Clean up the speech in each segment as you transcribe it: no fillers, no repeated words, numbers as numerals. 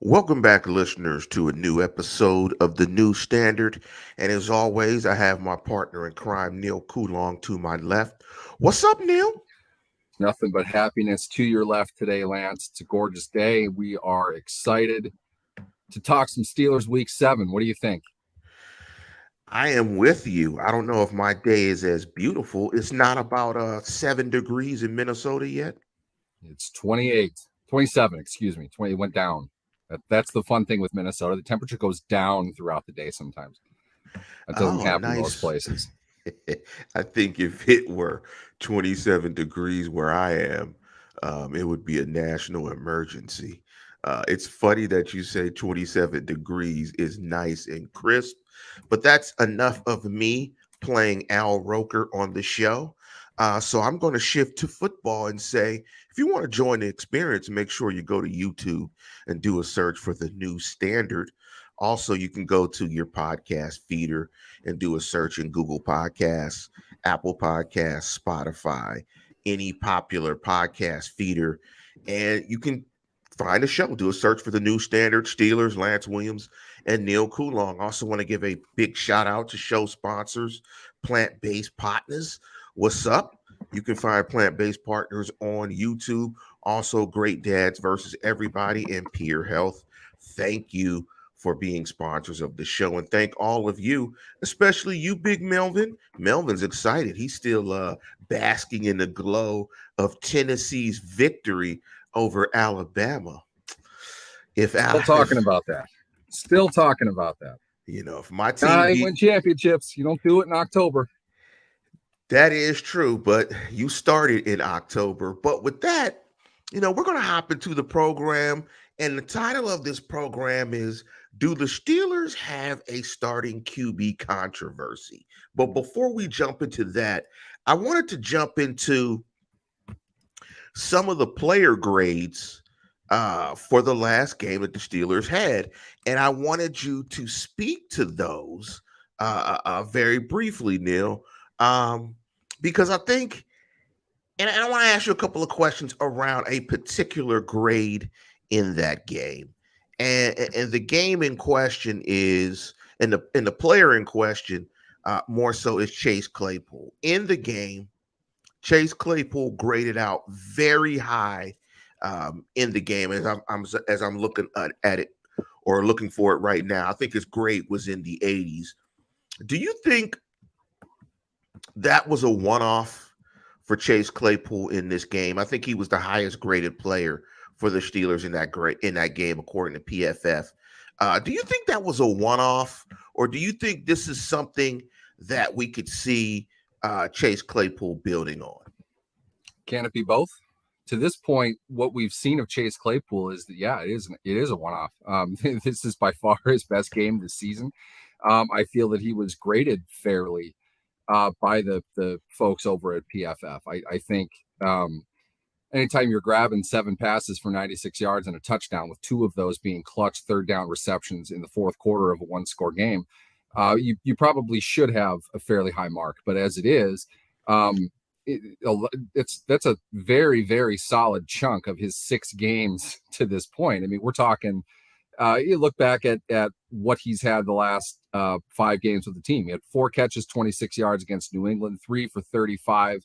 Welcome back, listeners, to a new episode of The New Standard. And as always, I have my partner in crime, Neil Coulong, to my left. What's up, Neil? Nothing but happiness to your left today, Lance. It's a gorgeous day. We are excited to talk some Steelers week 7. What do you think? I am with you. I don't know if my day is as beautiful. It's not about 7 degrees in Minnesota yet. It's 28, 27, excuse me. 20 went down. That's the fun thing with Minnesota. The temperature goes down throughout the day sometimes. That doesn't Oh, happen in most nice. places. I think if it were 27 degrees where I am, it would be a national emergency. It's funny that you say 27 degrees is nice and crisp, but that's enough of me playing Al Roker on the show. So I'm going to shift to football and say, if you want to join the experience, make sure you go to YouTube and do a search for the new standard. Also, you can go to your podcast feeder and do a search in Google Podcasts, Apple Podcasts, Spotify, any popular podcast feeder, and you can find a show. Do a search for the new standard, Steelers, Lance Williams, and Neil Coulong. Also, want to give a big shout out to show sponsors, Plant Based Partners. What's up? You can find Plant Based Partners on YouTube. Also, Great Dads versus Everybody and Peer Health. Thank you for being sponsors of the show. And thank all of you, especially you, Big Melvin. Melvin's excited. He's still basking in the glow of Tennessee's victory over Alabama. Still talking about that. Still talking about that. If my team win championships. You don't do it in October. That is true, but you started in October. But with that, we're going to hop into the program. And the title of this program is, Do the Steelers Have a Starting QB Controversy? But before we jump into that, I wanted to jump into some of the player grades for the last game that the Steelers had. And I wanted you to speak to those very briefly, Neil, because I think, and I want to ask you a couple of questions around a particular grade in that game. And the game in question is, and the player in question more so is Chase Claypool. In the game, Chase Claypool graded out very high in the game as I'm looking at it or looking for it right now. I think his grade was in the 80s. Do you think that was a one-off for Chase Claypool in this game? I think he was the highest graded player for the Steelers in that game, according to PFF. Do you think that was a one-off, or do you think this is something that we could see Chase Claypool building on? Can it be both? To this point, what we've seen of Chase Claypool is that, it is a one-off. This is by far his best game this season. I feel that he was graded fairly by the folks over at PFF. I think anytime you're grabbing 7 passes for 96 yards and a touchdown, with 2 of those being clutch third down receptions in the fourth quarter of a 1-score game, you probably should have a fairly high mark. But as it is, that's a very, very solid chunk of his 6 games to this point. I mean, we're talking, you look back at what he's had the last 5 games with the team. He had 4 catches, 26 yards against New England, 3 for 35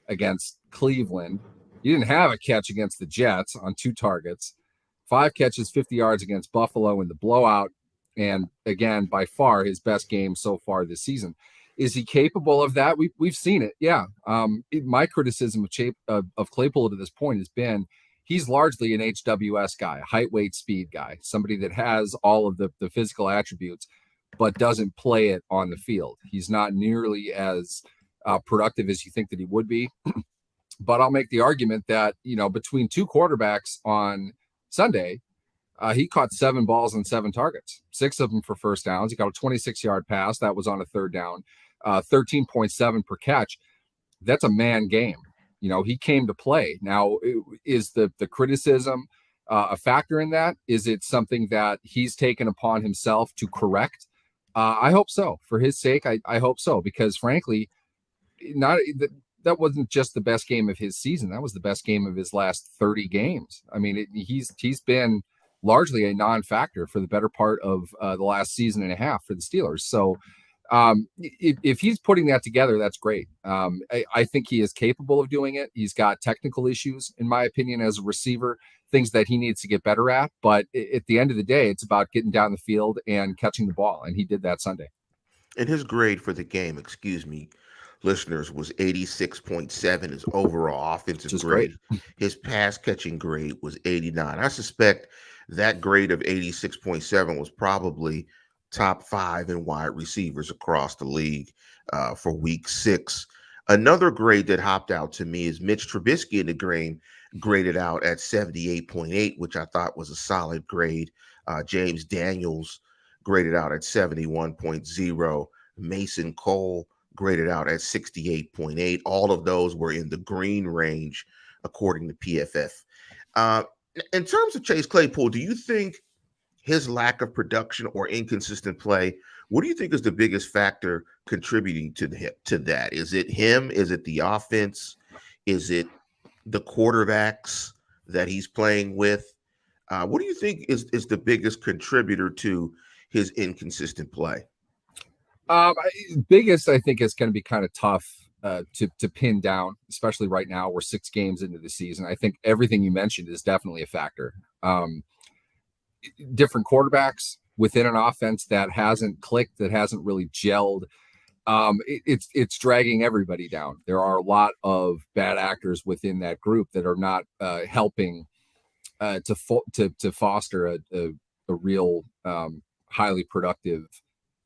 against Cleveland. He didn't have a catch against the Jets on 2 targets, 5 catches, 50 yards against Buffalo in the blowout. And again, by far his best game so far this season. Is he capable of that? We've seen it. Yeah. My criticism of Claypool to this point has been he's largely an HWS guy, a height, weight, speed guy, somebody that has all of the physical attributes, but doesn't play it on the field. He's not nearly as productive as you think that he would be. But I'll make the argument that, between 2 quarterbacks on Sunday, he caught 7 balls on 7 targets, 6 of them for first downs. He got a 26-yard pass. That was on a third down, 13.7 per catch. That's a man game. He came to play. Now, is the criticism a factor in that? Is it something that he's taken upon himself to correct? I hope so. For his sake, I hope so, because frankly, that wasn't just the best game of his season. That was the best game of his last 30 games. I mean, he's been largely a non-factor for the better part of the last season and a half for the Steelers. So if he's putting that together, that's great. I think he is capable of doing it. He's got technical issues, in my opinion, as a receiver, things that he needs to get better at. But at the end of the day, it's about getting down the field and catching the ball. And he did that Sunday. And his grade for the game, excuse me, listeners, was 86.7, his overall offensive Just great. grade. His pass catching grade was 89. I suspect that grade of 86.7 was probably top 5 in wide receivers across the league for week 6. Another grade that hopped out to me is Mitch Trubisky in the game, graded out at 78.8, which I thought was a solid grade. James Daniels graded out at 71.0. Mason Cole graded out at 68.8. All of those were in the green range, according to PFF. In terms of Chase Claypool, do you think his lack of production or inconsistent play, what do you think is the biggest factor contributing to that? Is it him? Is it the offense? Is it the quarterbacks that he's playing with? What do you think is the biggest contributor to his inconsistent play? Biggest, I think, is going to be kind of tough to pin down, especially right now. We're 6 games into the season. I think everything you mentioned is definitely a factor. Different quarterbacks within an offense that hasn't clicked, that hasn't really gelled. It's dragging everybody down. There are a lot of bad actors within that group that are not helping to foster a real highly productive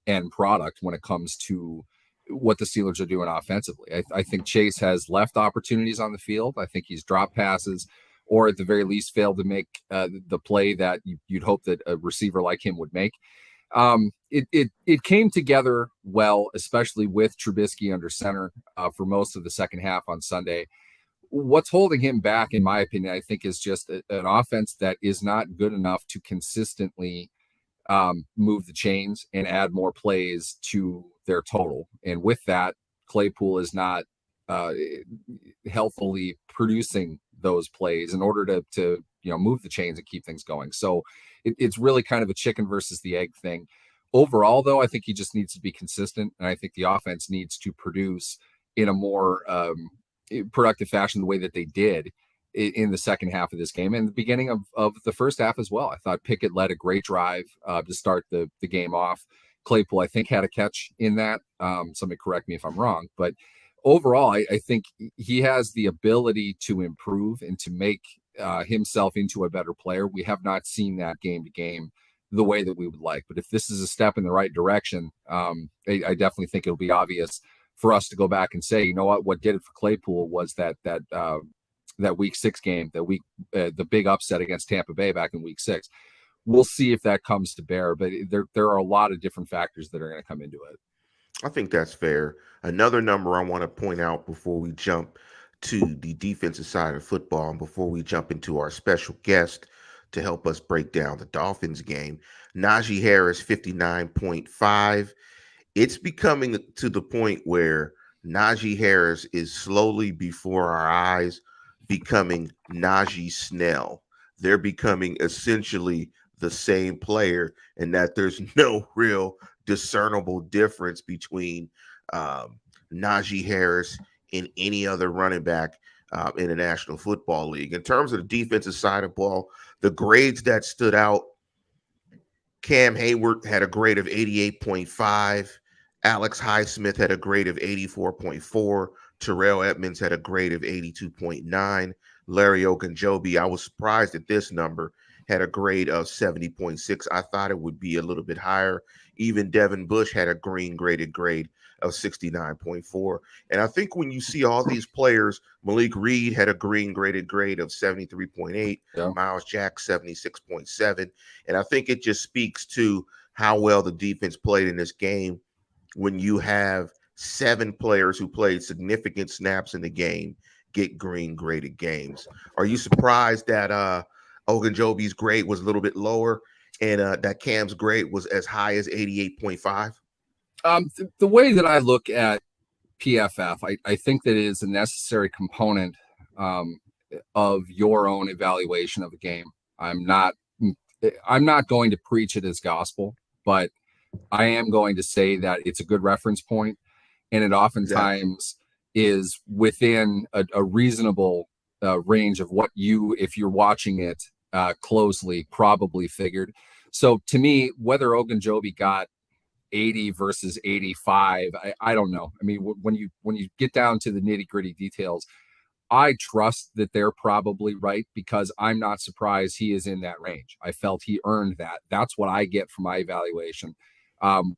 end product when it comes to what the Steelers are doing offensively. I think Chase has left opportunities on the field. I think he's dropped passes, or at the very least failed to make the play that you'd hope that a receiver like him would make. It came together well, especially with Trubisky under center for most of the second half on Sunday. What's holding him back, in my opinion, I think, is just an offense that is not good enough to consistently move the chains and add more plays to their total. And with that, Claypool is not healthily producing those plays in order to move the chains and keep things going. So it's really kind of a chicken versus the egg thing. Overall, though, I think he just needs to be consistent, and I think the offense needs to produce in a more productive fashion the way that they did in the second half of this game and the beginning of the first half as well. I thought Pickett led a great drive to start the game off. Claypool, I think, had a catch in that. Somebody correct me if I'm wrong, but overall, I think he has the ability to improve and to make himself into a better player. We have not seen that game to game the way that we would like, but if this is a step in the right direction, I definitely think it'll be obvious for us to go back and say, you know what did it for Claypool was that week 6 game, the big upset against Tampa Bay back in week 6. We'll see if that comes to bear, but there are a lot of different factors that are going to come into it. I think that's fair. Another number I want to point out before we jump to the defensive side of football and before we jump into our special guest to help us break down the Dolphins game, Najee Harris, 59.5. It's becoming to the point where Najee Harris is slowly before our eyes becoming Najee Snell. They're becoming essentially the same player, and that there's no real discernible difference between Najee Harris and any other running back in the National Football League. In terms of the defensive side of ball, the grades that stood out, Cam Hayward had a grade of 88.5. Alex Highsmith had a grade of 84.4. Terrell Edmonds had a grade of 82.9. Larry Ogunjobi, I was surprised at this number, had a grade of 70.6. I thought it would be a little bit higher. Even Devin Bush had a green graded grade of 69.4. And I think when you see all these players, Malik Reed had a green graded grade of 73.8, yeah. Miles Jack 76.7. And I think it just speaks to how well the defense played in this game when you have 7 players who played significant snaps in the game get green graded games. Are you surprised that Ogunjobi's grade was a little bit lower and that Cam's grade was as high as 88.5? The way that I look at PFF, I think that it is a necessary component of your own evaluation of the game. I'm not I'm not going to preach it as gospel, but I am going to say that it's a good reference point, and it Exactly. oftentimes is within a reasonable range of what you, if you're watching it closely, probably figured. So to me, whether Ogunjobi got 80 versus 85, I don't know. I mean, when you get down to the nitty gritty details, I trust that they're probably right, because I'm not surprised he is in that range. I felt he earned that. That's what I get from my evaluation.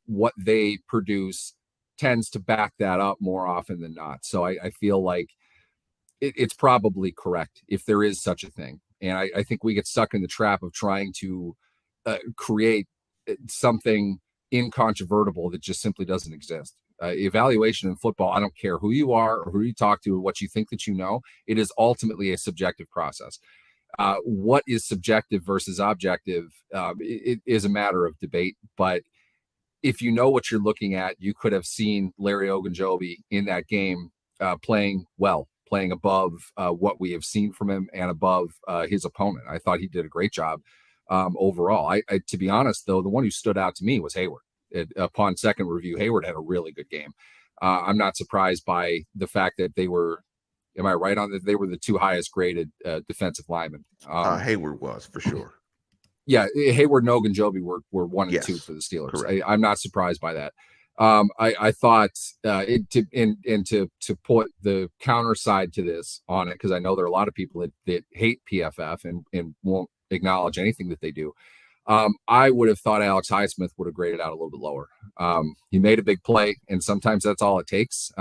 What they produce tends to back that up more often than not. So I feel like it's probably correct if there is such a thing. And I think we get stuck in the trap of trying to create something incontrovertible that just simply doesn't exist. Evaluation in football, I don't care who you are or who you talk to or what you think that you know, it is ultimately a subjective process. What is subjective versus objective, it is a matter of debate. But if you know what you're looking at, you could have seen Larry Ogunjobi in that game playing well, playing above what we have seen from him and above his opponent. I thought he did a great job overall. I, to be honest, though, the one who stood out to me was Hayward. Upon second review, Hayward had a really good game. I'm not surprised by the fact that they were, am I right on that? They were the two highest graded defensive linemen. Hayward was for sure. Yeah, Hayward and Ogunjobi were 1 and 2 Yes, for the Steelers. correct. I'm not surprised by that. I thought to put the counter side to this on it, because I know there are a lot of people that hate PFF and won't acknowledge anything that they do. I would have thought Alex Highsmith would have graded out a little bit lower. He made a big play, and sometimes that's all it takes.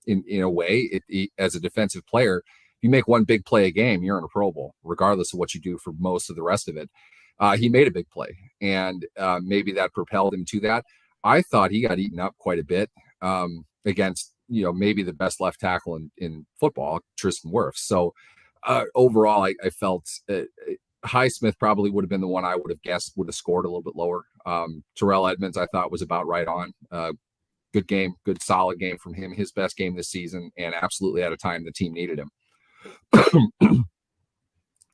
In a way, as a defensive player, if you make one big play a game, you're in a Pro Bowl, regardless of what you do for most of the rest of it. He made a big play, and maybe that propelled him to that. I thought he got eaten up quite a bit against, maybe the best left tackle in football, Tristan Wirfs. So overall, I felt Highsmith probably would have been the one I would have guessed would have scored a little bit lower. Terrell Edmonds, I thought, was about right on. Good game, good solid game from him. His best game this season, and absolutely at a time the team needed him.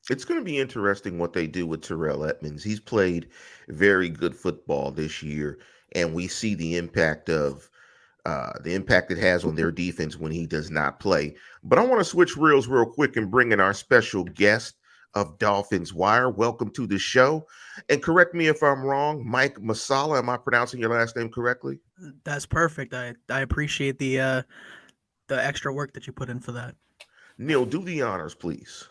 It's going to be interesting what they do with Terrell Edmonds. He's played very good football this year, and we see the impact it has on their defense when he does not play. But I want to switch reels real quick and bring in our special guest of DolphinsWire. Welcome to the show. And correct me if I'm wrong, Mike Masala. Am I pronouncing your last name correctly? That's perfect. I appreciate the extra work that you put in for that. Neil, do the honors, please.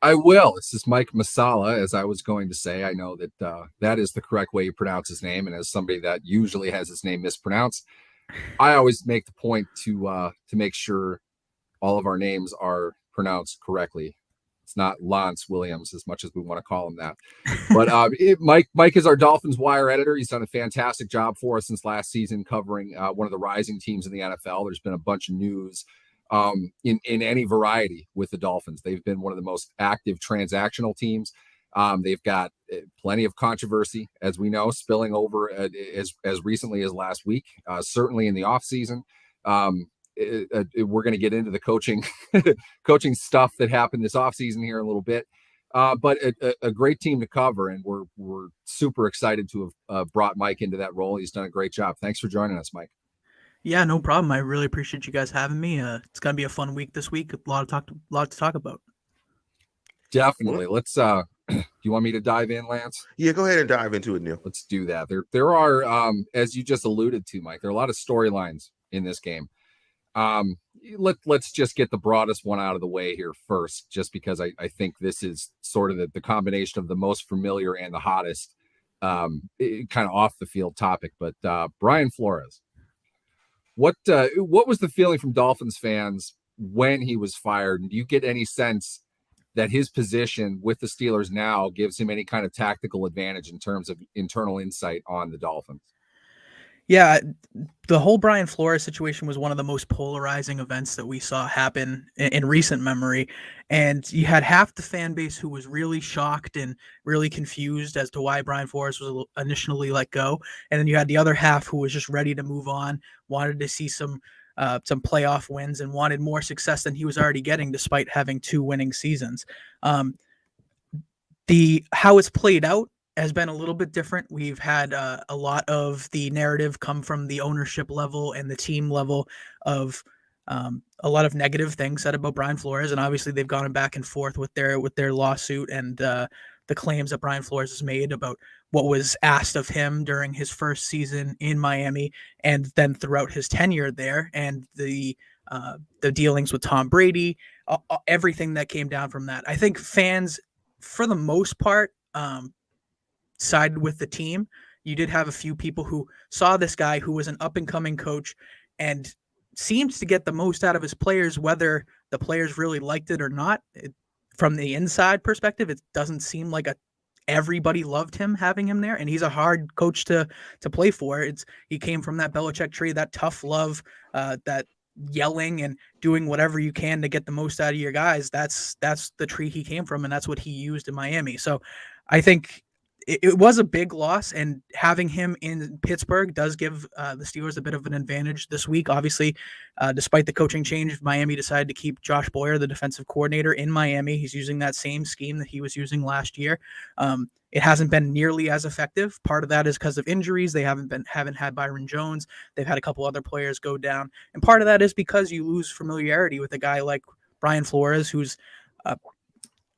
I will. This is Mike Masala, as I was going to say. I know that that is the correct way you pronounce his name, and as somebody that usually has his name mispronounced, I always make the point to make sure all of our names are pronounced correctly. It's not Lance Williams, as much as we want to call him that. But Mike is our Dolphins Wire editor. He's done a fantastic job for us since last season, covering one of the rising teams in the NFL. There's been a bunch of news in any variety with the Dolphins. They've been one of the most active transactional teams. They've got plenty of controversy, as we know, spilling over as recently as last week, certainly in the offseason. We're going to get into the coaching stuff that happened this offseason here in a little bit. But a great team to cover, and we're super excited to have brought Mike into that role. He's done a great job. Thanks for joining us, Mike. Yeah, no problem. I really appreciate you guys having me. It's gonna be a fun week this week. A lot to talk about. Definitely. Let's. Do you want me to dive in, Lance? Yeah, go ahead and dive into it, Neil. Let's do that. There are, as you just alluded to, Mike, there are a lot of storylines in this game. Let's just get the broadest one out of the way here first, just because I think this is sort of the combination of the most familiar and the hottest kind of off the field topic. But Brian Flores. What was the feeling from Dolphins fans when he was fired? And do you get any sense that his position with the Steelers now gives him any kind of tactical advantage in terms of internal insight on the Dolphins? Yeah, the whole Brian Flores situation was one of the most polarizing events that we saw happen in recent memory. And you had half the fan base who was really shocked and really confused as to why Brian Flores was initially let go. And then you had the other half who was just ready to move on, wanted to see some playoff wins, and wanted more success than he was already getting despite having 2 winning seasons. How it's played out has been a little bit different. We've had a lot of the narrative come from the ownership level and the team level of a lot of negative things said about Brian Flores, and obviously they've gone back and forth with their lawsuit and the claims that Brian Flores has made about what was asked of him during his first season in Miami and then throughout his tenure there, and the dealings with Tom Brady, everything that came down from that. I think fans, for the most part, sided with the team. You did have a few people who saw this guy who was an up-and-coming coach and seems to get the most out of his players, whether the players really liked it or not. From the inside perspective, it doesn't seem like everybody loved him, having him there, and he's a hard coach to play for. He came from that Belichick tree, that tough love, that yelling and doing whatever you can to get the most out of your guys. That's the tree he came from, and that's what he used in Miami. So I think it was a big loss, and having him in Pittsburgh does give the Steelers a bit of an advantage this week. Obviously, despite the coaching change, Miami decided to keep Josh Boyer, the defensive coordinator, in Miami. He's using that same scheme that he was using last year. It hasn't been nearly as effective. Part of that is because of injuries. They haven't had Byron Jones. They've had a couple other players go down, and part of that is because you lose familiarity with a guy like Brian Flores, who's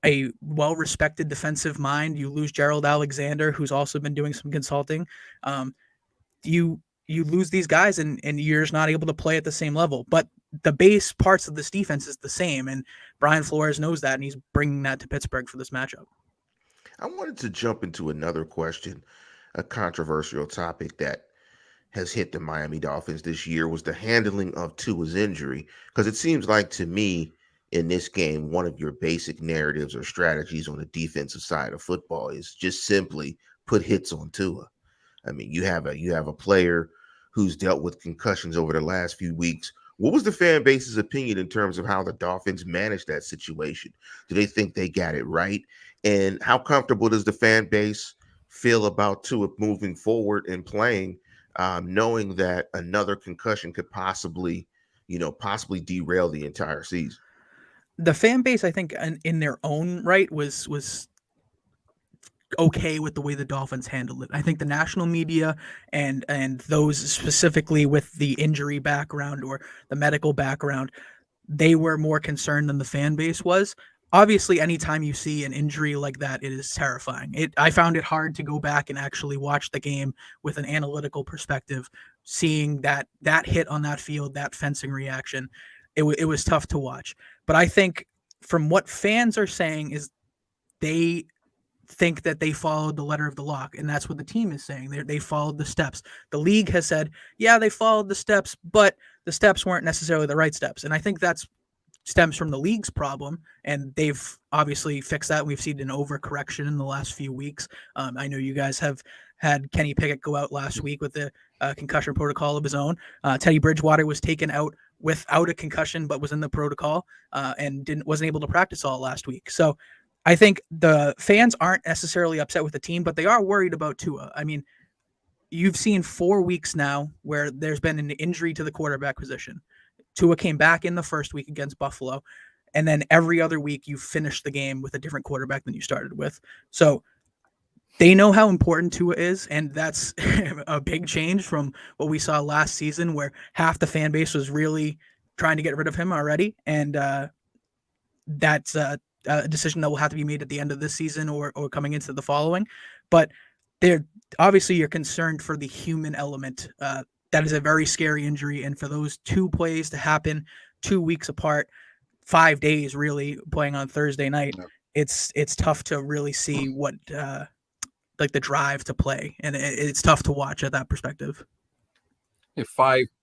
a well-respected defensive mind. You lose Gerald Alexander, who's also been doing some consulting. You lose these guys, and you're just not able to play at the same level. But the base parts of this defense is the same, and Brian Flores knows that, and he's bringing that to Pittsburgh for this matchup. I wanted to jump into another question, a controversial topic that has hit the Miami Dolphins this year was the handling of Tua's injury, because it seems like to me, in this game, one of your basic narratives or strategies on the defensive side of football is just simply put hits on Tua. I mean, you have a player who's dealt with concussions over the last few weeks. What was the fan base's opinion in terms of how the Dolphins managed that situation? Do they think they got it right? And how comfortable does the fan base feel about Tua moving forward and playing, knowing that another concussion could possibly derail the entire season? The fan base, I think, in their own right, was okay with the way the Dolphins handled it. I think the national media and those specifically with the injury background or the medical background, they were more concerned than the fan base was. Obviously, anytime you see an injury like that, it is terrifying. I found it hard to go back and actually watch the game with an analytical perspective, seeing that hit on that field, that fencing reaction. It was tough to watch. But I think from what fans are saying is they think that they followed the letter of the law, and that's what the team is saying. They followed the steps. The league has said, yeah, they followed the steps, but the steps weren't necessarily the right steps. And I think that's stems from the league's problem, and they've obviously fixed that. We've seen an overcorrection in the last few weeks. I know you guys have had Kenny Pickett go out last week with the concussion protocol of his own. Teddy Bridgewater was taken out without a concussion, but was in the protocol and wasn't able to practice all last week. So I think the fans aren't necessarily upset with the team, but they are worried about Tua. I mean, you've seen 4 weeks now where there's been an injury to the quarterback position. Tua came back in the first week against Buffalo, and then every other week you finish the game with a different quarterback than you started with. So they know how important Tua is, and that's a big change from what we saw last season where half the fan base was really trying to get rid of him already, and that's a decision that will have to be made at the end of this season or coming into the following. But you're concerned for the human element. That is a very scary injury, and for those two plays to happen 2 weeks apart, 5 days really, playing on Thursday night, it's tough to really see what like the drive to play, and it's tough to watch at that perspective. Yeah,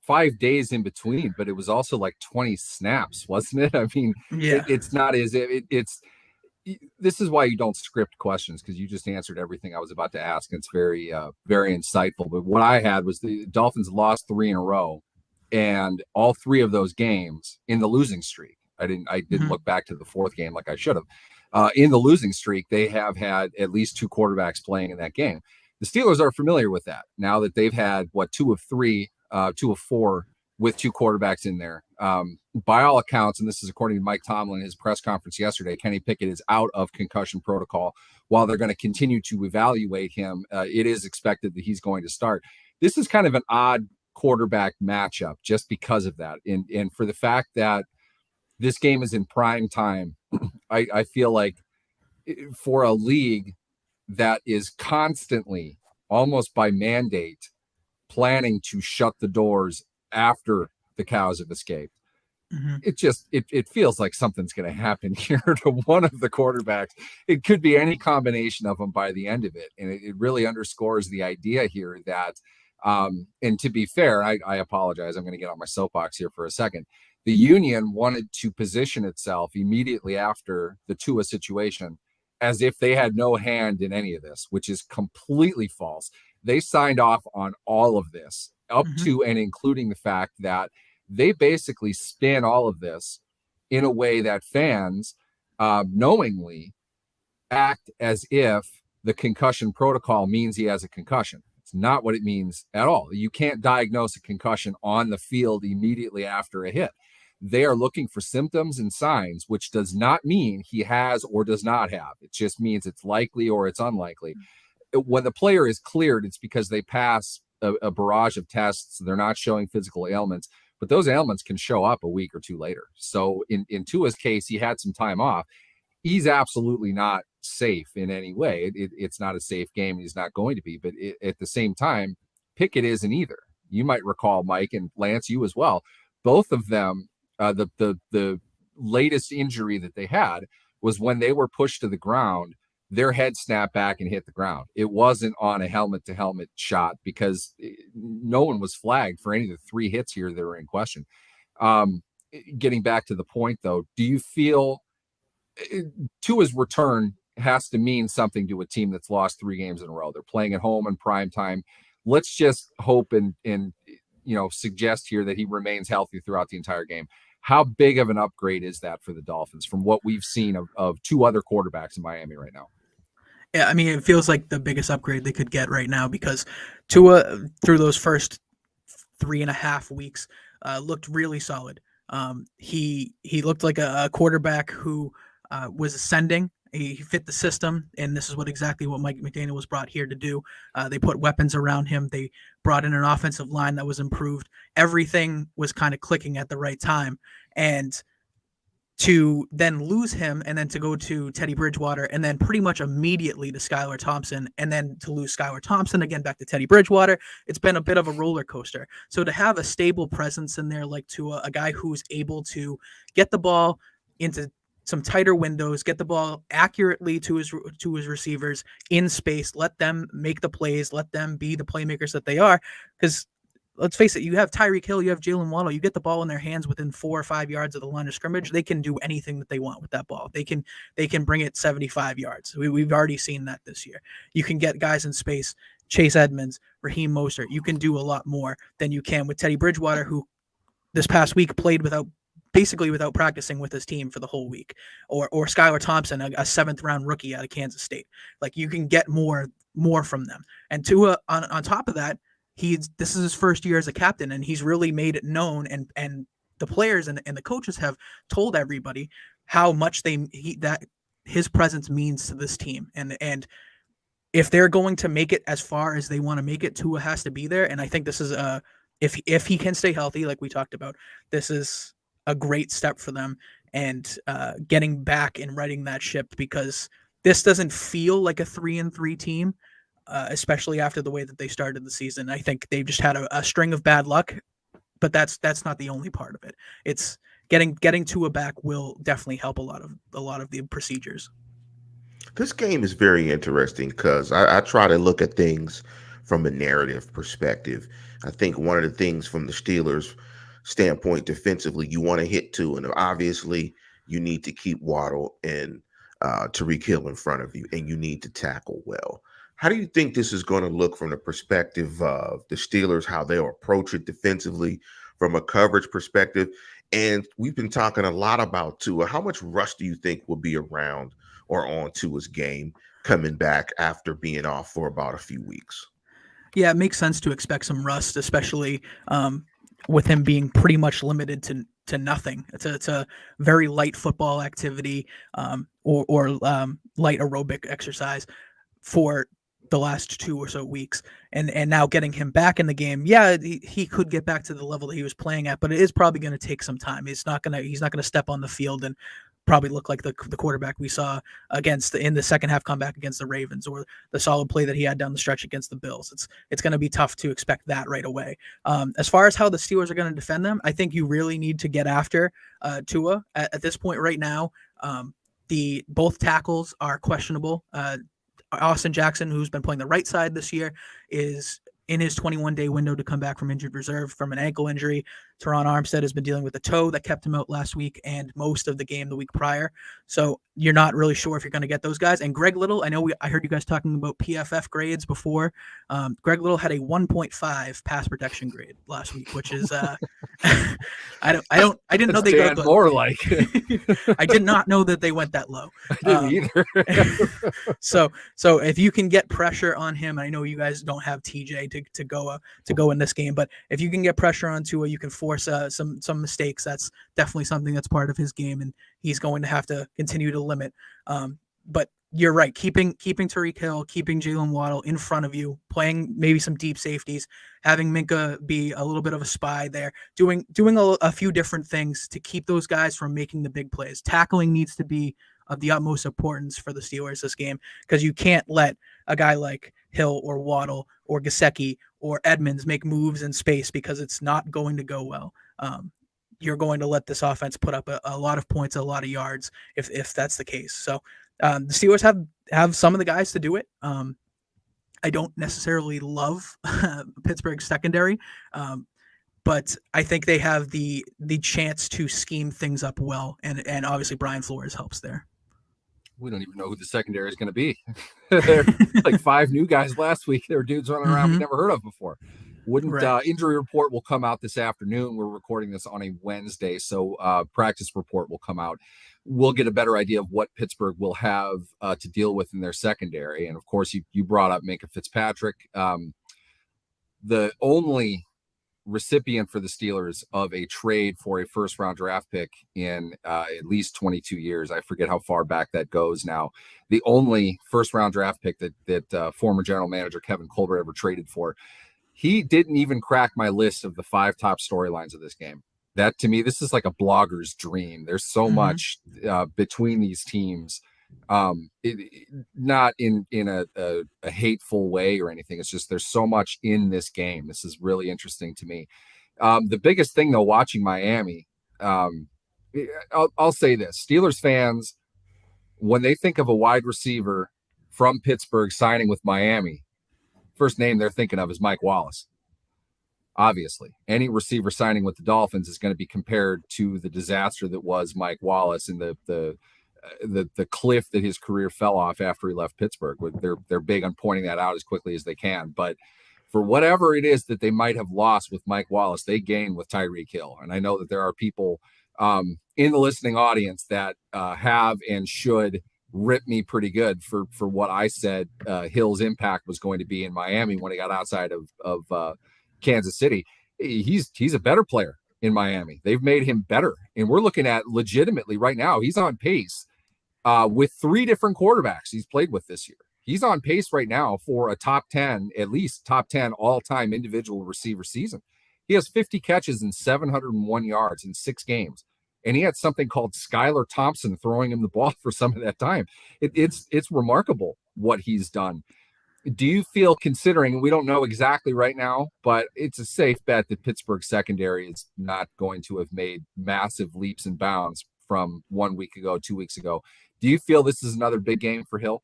five days in between, but it was also like 20 snaps, wasn't it? I mean, yeah, it's not as if it's. This is why you don't script questions, because you just answered everything I was about to ask. It's very, very insightful. But what I had was the Dolphins lost 3 in a row, and all 3 of those games in the losing streak. I didn't look back to the 4th game like I should have. In the losing streak, they have had at least 2 quarterbacks playing in that game. The Steelers are familiar with that now that they've had 2 of 3, 2 of 4 with 2 quarterbacks in there. by all accounts, and this is according to Mike Tomlin in his press conference yesterday, Kenny Pickett is out of concussion protocol. While they're going to continue to evaluate him, it is expected that he's going to start. This is kind of an odd quarterback matchup just because of that. And for the fact that this game is in prime time, I feel like for a league that is constantly, almost by mandate, planning to shut the doors after the cows have escaped, it feels like something's going to happen here to one of the quarterbacks. It could be any combination of them by the end of it. And it really underscores the idea here that, and to be fair, I apologize. I'm going to get on my soapbox here for a second. The union wanted to position itself immediately after the Tua situation as if they had no hand in any of this, which is completely false. They signed off on all of this up to and including the fact that they basically spin all of this in a way that fans knowingly act as if the concussion protocol means he has a concussion. It's not what it means at all. You can't diagnose a concussion on the field immediately after a hit. They are looking for symptoms and signs, which does not mean he has or does not have. It just means it's likely or it's unlikely. When the player is cleared, it's because they pass a barrage of tests. They're not showing physical ailments, but those ailments can show up a week or two later. So in Tua's case, he had some time off. He's absolutely not safe in any way. It's not a safe game. He's not going to be, but at the same time, Pickett isn't either. You might recall, Mike, and Lance, you as well. Both of them, the latest injury that they had was when they were pushed to the ground, their head snapped back and hit the ground. It wasn't on a helmet-to-helmet shot because no one was flagged for any of the three hits here that were in question. Getting back to the point, though, do you feel Tua's return has to mean something to a team that's lost 3 games in a row? They're playing at home in prime time. Let's just hope and suggest here that he remains healthy throughout the entire game. How big of an upgrade is that for the Dolphins from what we've seen of 2 other quarterbacks in Miami right now? Yeah, I mean, it feels like the biggest upgrade they could get right now because Tua, through those first 3.5 weeks, looked really solid. He looked like a quarterback who was ascending. He fit the system, and this is exactly what Mike McDaniel was brought here to do. They put weapons around him. They brought in an offensive line that was improved. Everything was kind of clicking at the right time. And to then lose him and then to go to Teddy Bridgewater and then pretty much immediately to Skylar Thompson and then to lose Skylar Thompson again back to Teddy Bridgewater, it's been a bit of a roller coaster. So to have a stable presence in there like Tua, a guy who's able to get the ball into some tighter windows, get the ball accurately to his receivers in space, let them make the plays, let them be the playmakers that they are. Because let's face it, you have Tyreek Hill, you have Jalen Waddle, you get the ball in their hands within 4 or 5 yards of the line of scrimmage, they can do anything that they want with that ball. They can bring it 75 yards. We've already seen that this year. You can get guys in space, Chase Edmonds, Raheem Mostert. You can do a lot more than you can with Teddy Bridgewater, who this past week played basically without practicing with his team for the whole week, or Skylar Thompson, a 7th-round rookie out of Kansas State. Like, you can get more from them. And Tua, on top of that, this is his first year as a captain, and he's really made it known, and the players and the coaches have told everybody how much that his presence means to this team. And if they're going to make it as far as they want to make it, Tua has to be there. And I think this is if he can stay healthy, like we talked about, this is a great step for them and getting back and righting that ship, because this doesn't feel like a 3-3 team. Especially after the way that they started the season. I think they've just had a string of bad luck, but that's not the only part of it. It's getting Tua back will definitely help a lot of the procedures. This game is very interesting because I try to look at things from a narrative perspective. I think one of the things from the Steelers' standpoint defensively, you want to hit Tua, and obviously you need to keep Waddle and Tyreek Hill in front of you, and you need to tackle well. How do you think this is going to look from the perspective of the Steelers, how they'll approach it defensively from a coverage perspective? And we've been talking a lot about Tua. How much rust do you think will be around or on Tua's game coming back after being off for about a few weeks? Yeah, it makes sense to expect some rust, especially with him being pretty much limited to to nothing. It's a very light football activity, or light aerobic exercise for the last 2 or so weeks. And now getting him back in the game, yeah, he could get back to the level that he was playing at, but it is probably going to take some time. He's not going to step on the field and probably look like the quarterback we saw in the second half comeback against the Ravens, or the solid play that he had down the stretch against the Bills. It's going to be tough to expect that right away. As far as how the Steelers are going to defend them, I think you really need to get after Tua at this point right now. Both tackles are questionable. Austin Jackson, who's been playing the right side this year, is in his 21-day window to come back from injured reserve from an ankle injury. Teron Armstead has been dealing with a toe that kept him out last week and most of the game the week prior. So you're not really sure if you're going to get those guys. And Greg Little, I heard you guys talking about PFF grades before. Greg Little had a 1.5 pass protection grade last week, which is I didn't know they got more like. I did not know that they went that low. I didn't either. So if you can get pressure on him, I know you guys don't have TJ to go in this game, but if you can get pressure on Tua, you can force some mistakes. That's definitely something that's part of his game, and he's going to have to continue to limit. But you're right, keeping Tyreek Hill, keeping Jalen Waddle in front of you, playing maybe some deep safeties, having Minka be a little bit of a spy there, doing a few different things to keep those guys from making the big plays. Tackling needs to be of the utmost importance for the Steelers this game, because you can't let a guy like Hill or Waddle or Gesicki or Edmonds make moves in space, because it's not going to go well. You're going to let this offense put up a lot of points, a lot of yards, if that's the case. So the Steelers have some of the guys to do it. I don't necessarily love Pittsburgh's secondary, but I think they have the chance to scheme things up well, and obviously Brian Flores helps there. We don't even know who the secondary is going to be. There like 5 new guys last week. There were dudes running around we've never heard of before. Injury report will come out this afternoon. We're recording this on a Wednesday, so practice report will come out. We'll get a better idea of what Pittsburgh will have to deal with in their secondary. And of course, you brought up Minka Fitzpatrick. The only recipient for the Steelers of a trade for a first-round draft pick in at least 22 years. I forget how far back that goes now. The only first-round draft pick that former general manager Kevin Colbert ever traded for. He didn't even crack my list of the 5 top storylines of this game. That, to me, this is like a blogger's dream. There's so much between these teams, not in a hateful way or anything. It's just there's so much in this game. This is really interesting to me. The biggest thing, though, watching Miami, I'll say this. Steelers fans, when they think of a wide receiver from Pittsburgh signing with Miami, first name they're thinking of is Mike Wallace. Obviously, any receiver signing with the Dolphins is going to be compared to the disaster that was Mike Wallace and the cliff that his career fell off after he left Pittsburgh. They're big on pointing that out as quickly as they can. But for whatever it is that they might have lost with Mike Wallace, they gained with Tyreek Hill. And I know that there are people in the listening audience that have and should rip me pretty good for what I said Hill's impact was going to be in Miami when he got outside of Kansas City. He's a better player in Miami. They've made him better. And we're looking at legitimately right now, he's on pace with 3 different quarterbacks he's played with this year. He's on pace right now for a at least top 10 all-time individual receiver season. He has 50 catches and 701 yards in 6 games. And he had something called Skylar Thompson throwing him the ball for some of that time. It's remarkable what he's done. Do you feel, considering, we don't know exactly right now, but it's a safe bet that Pittsburgh secondary is not going to have made massive leaps and bounds from 1 week ago, 2 weeks ago. Do you feel this is another big game for Hill?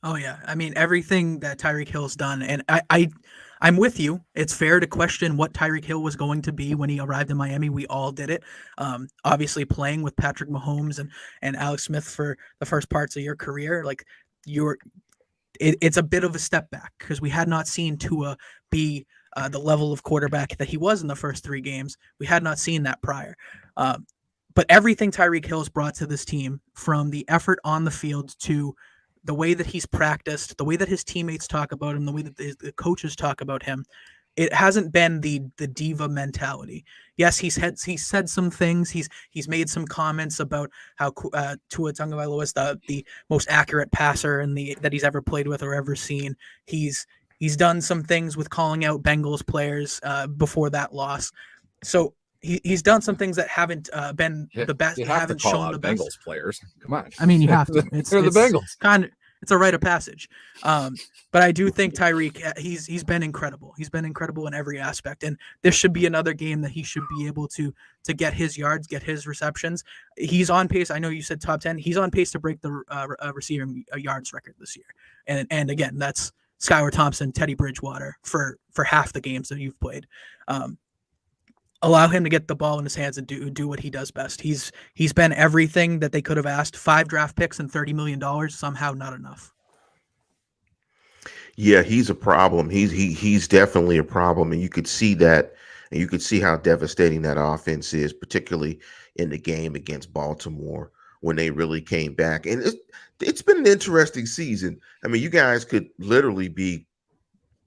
Oh yeah. I mean, everything that Tyreek Hill's done, and I'm with you. It's fair to question what Tyreek Hill was going to be when he arrived in Miami. We all did it. Obviously playing with Patrick Mahomes and Alex Smith for the first parts of your career, like it's a bit of a step back, because we had not seen Tua be the level of quarterback that he was in the first 3 games. We had not seen that prior. But everything Tyreek Hill's brought to this team, from the effort on the field to the way that he's practiced, the way that his teammates talk about him, the way that the coaches talk about him, it hasn't been the diva mentality. Yes, he's said some things. He's made some comments about how Tua Tagovailoa is the most accurate passer that he's ever played with or ever seen. He's done some things with calling out Bengals players before that loss. So he's done some things that haven't been the best. You have haven't to call shown out the best. Bengals players. Come on. I mean, you have to. They're the Bengals. It's a rite of passage. But I do think Tyreek, he's been incredible. He's been incredible in every aspect. And this should be another game that he should be able to get his yards, get his receptions. He's on pace. I know you said top 10. He's on pace to break the receiving yards record this year. And again, that's Skylar Thompson, Teddy Bridgewater for half the games that you've played. Allow him to get the ball in his hands and do what he does best. He's been everything that they could have asked. 5 draft picks and $30 million, somehow not enough. Yeah, he's a problem. He's definitely a problem, and you could see that, and you could see how devastating that offense is, particularly in the game against Baltimore when they really came back. And it's been an interesting season. I mean, you guys could literally be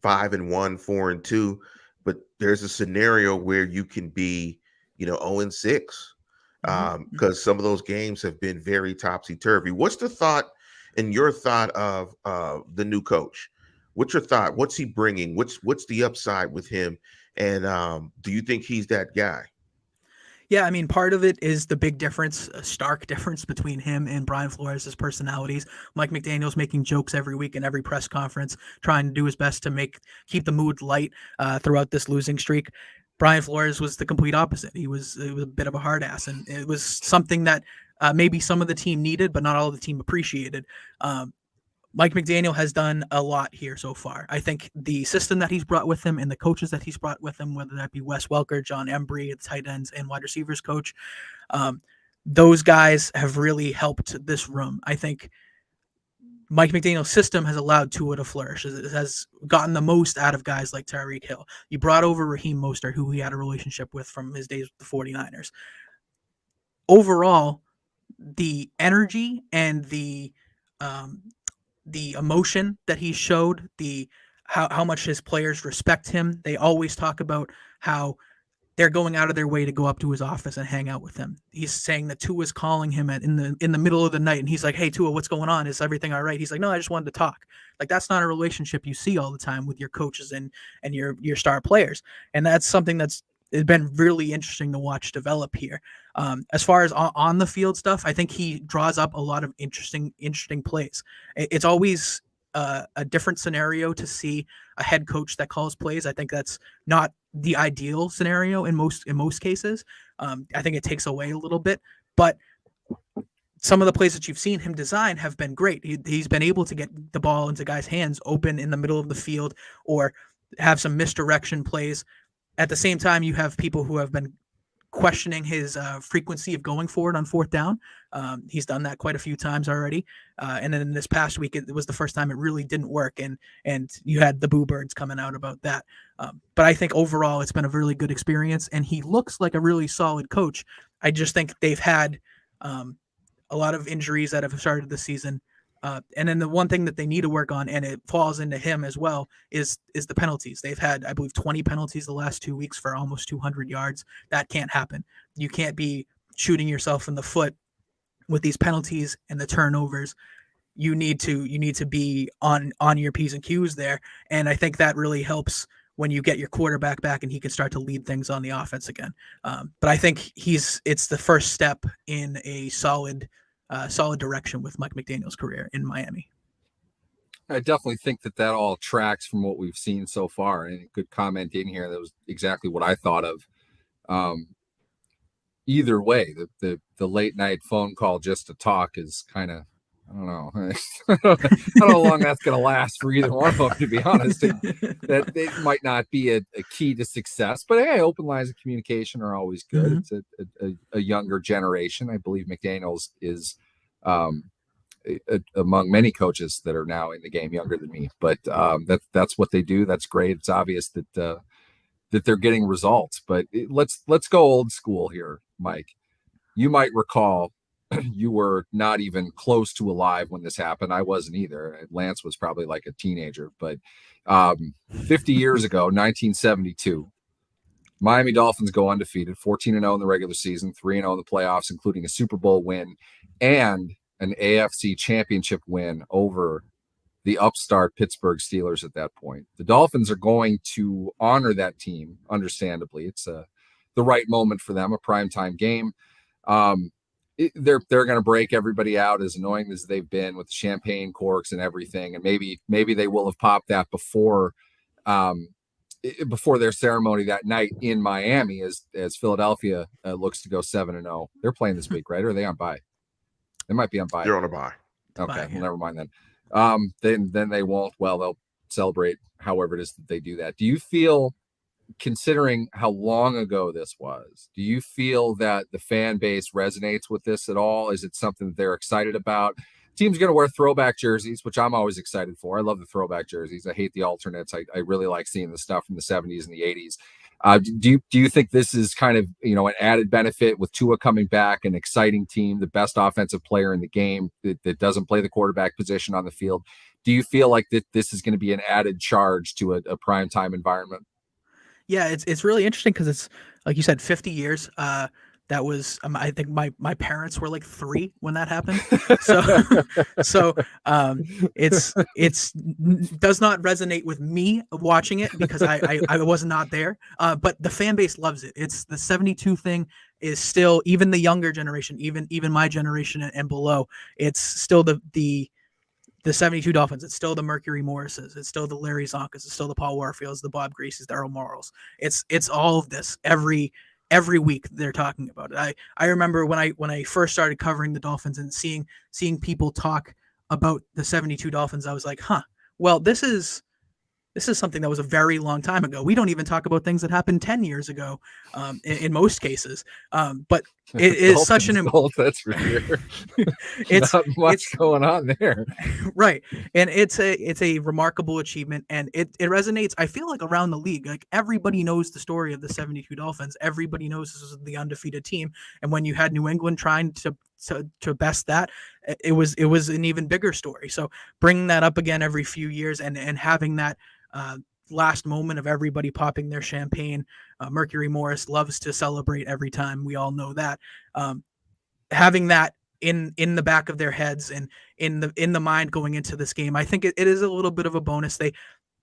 5-1, 4-2. But there's a scenario where you can be, 0-6, because some of those games have been very topsy-turvy. What's the thought and your thought of the new coach? What's your thought? What's he bringing? What's the upside with him? And do you think he's that guy? Yeah, I mean, part of it is the big difference, a stark difference between him and Brian Flores' personalities. Mike McDaniel's making jokes every week in every press conference, trying to do his best to keep the mood light throughout this losing streak. Brian Flores was the complete opposite. It was a bit of a hard ass, and it was something that maybe some of the team needed, but not all of the team appreciated. Mike McDaniel has done a lot here so far. I think the system that he's brought with him and the coaches that he's brought with him, whether that be Wes Welker, John Embry, the tight ends and wide receivers coach, those guys have really helped this room. I think Mike McDaniel's system has allowed Tua to flourish. It has gotten the most out of guys like Tyreek Hill. You brought over Raheem Mostert, who he had a relationship with from his days with the 49ers. Overall, the energy and the emotion that he showed, how much his players respect him. They always talk about how they're going out of their way to go up to his office and hang out with him. He's saying that Tua's calling him in the middle of the night, and he's like, "Hey, Tua, what's going on? Is everything all right?" He's like, "No, I just wanted to talk." Like, that's not a relationship you see all the time with your coaches and your star players, and that's something that's been really interesting to watch develop here. As far as on the field stuff, I think he draws up a lot of interesting plays. It's always a different scenario to see a head coach that calls plays. I think that's not the ideal scenario in most cases. I think it takes away a little bit, but some of the plays that you've seen him design have been great. He's been able to get the ball into guys' hands open in the middle of the field or have some misdirection plays. At the same time, you have people who have been questioning his frequency of going forward on 4th down. He's done that quite a few times already. And then this past week, it was the first time it really didn't work. And you had the boo birds coming out about that. But I think overall, it's been a really good experience. And he looks like a really solid coach. I just think they've had a lot of injuries that have started the season. And then the one thing that they need to work on, and it falls into him as well, is the penalties. They've had, I believe, 20 penalties the last 2 weeks for almost 200 yards. That can't happen. You can't be shooting yourself in the foot with these penalties and the turnovers. You need to be on your P's and Q's there. And I think that really helps when you get your quarterback back and he can start to lead things on the offense again. But I think it's the first step in a solid direction with Mike McDaniel's career in Miami. I definitely think that all tracks from what we've seen so far. And a good comment in here. That was exactly what I thought of. Either way, the late night phone call just to talk is kind of, I don't know. I don't know how long that's going to last for either one of them, to be honest. That they might not be a key to success, but hey, open lines of communication are always good. Mm-hmm. It's a younger generation. I believe McDaniels is among many coaches that are now in the game younger than me, but that's what they do. That's great. It's obvious that they're getting results, but let's go old school here, Mike. You might recall you were not even close to alive when this happened. I wasn't either. Lance was probably like a teenager, but 50 years ago, 1972, Miami Dolphins go undefeated, 14-0 in the regular season, 3-0 in the playoffs, including a Super Bowl win and an AFC championship win over the upstart Pittsburgh Steelers at that point. The Dolphins are going to honor that team, understandably. It's the right moment for them, a primetime game. They're going to break everybody out, as annoying as they've been with the champagne corks and everything. And maybe they will have popped that before their ceremony that night in Miami, as Philadelphia looks to go 7-0. They're playing this week, right? Or are they on bye? They might be on bye. They're on a bye. Okay, well, never mind then. Then they won't. Well, they'll celebrate however it is that they do that. Do you feel, considering how long ago this was, do you feel that the fan base resonates with this at all? Is it something that they're excited about? Team's going to wear throwback jerseys, which I'm always excited for. I love the throwback jerseys. I hate the alternates. I really like seeing the stuff from the 70s and the 80s. Do you think this is kind of, an added benefit with Tua coming back, an exciting team, the best offensive player in the game that doesn't play the quarterback position on the field? Do you feel like that this is going to be an added charge to a primetime environment? Yeah, it's really interesting because it's, like you said, 50 years. That was, I think my parents were like 3 when that happened. So it's does not resonate with me watching it because I was not there. But the fan base loves it. It's the 72 thing is still, even the younger generation, even my generation and below, it's still the 72 Dolphins. It's still the Mercury Morrises. It's still the Larry Zonkas. It's still the Paul Warfields, the Bob Greases, the Earl Morrells. It's all of this every week they're talking about it. I remember when I first started covering the Dolphins and seeing people talk about the 72 Dolphins, I was like, well, this is something that was a very long time ago. We don't even talk about things that happened 10 years ago, in most cases. But it is such an that's for sure. It's not much going on there, right? And it's a remarkable achievement, and it resonates. I feel like around the league, like everybody knows the story of the 72 Dolphins. Everybody knows this was the undefeated team, and when you had New England trying to best that, it was an even bigger story. So bringing that up again every few years and having that last moment of everybody popping their champagne. Mercury Morris loves to celebrate every time. We all know that. Having that in the back of their heads and in the mind going into this game, I think it is a little bit of a bonus.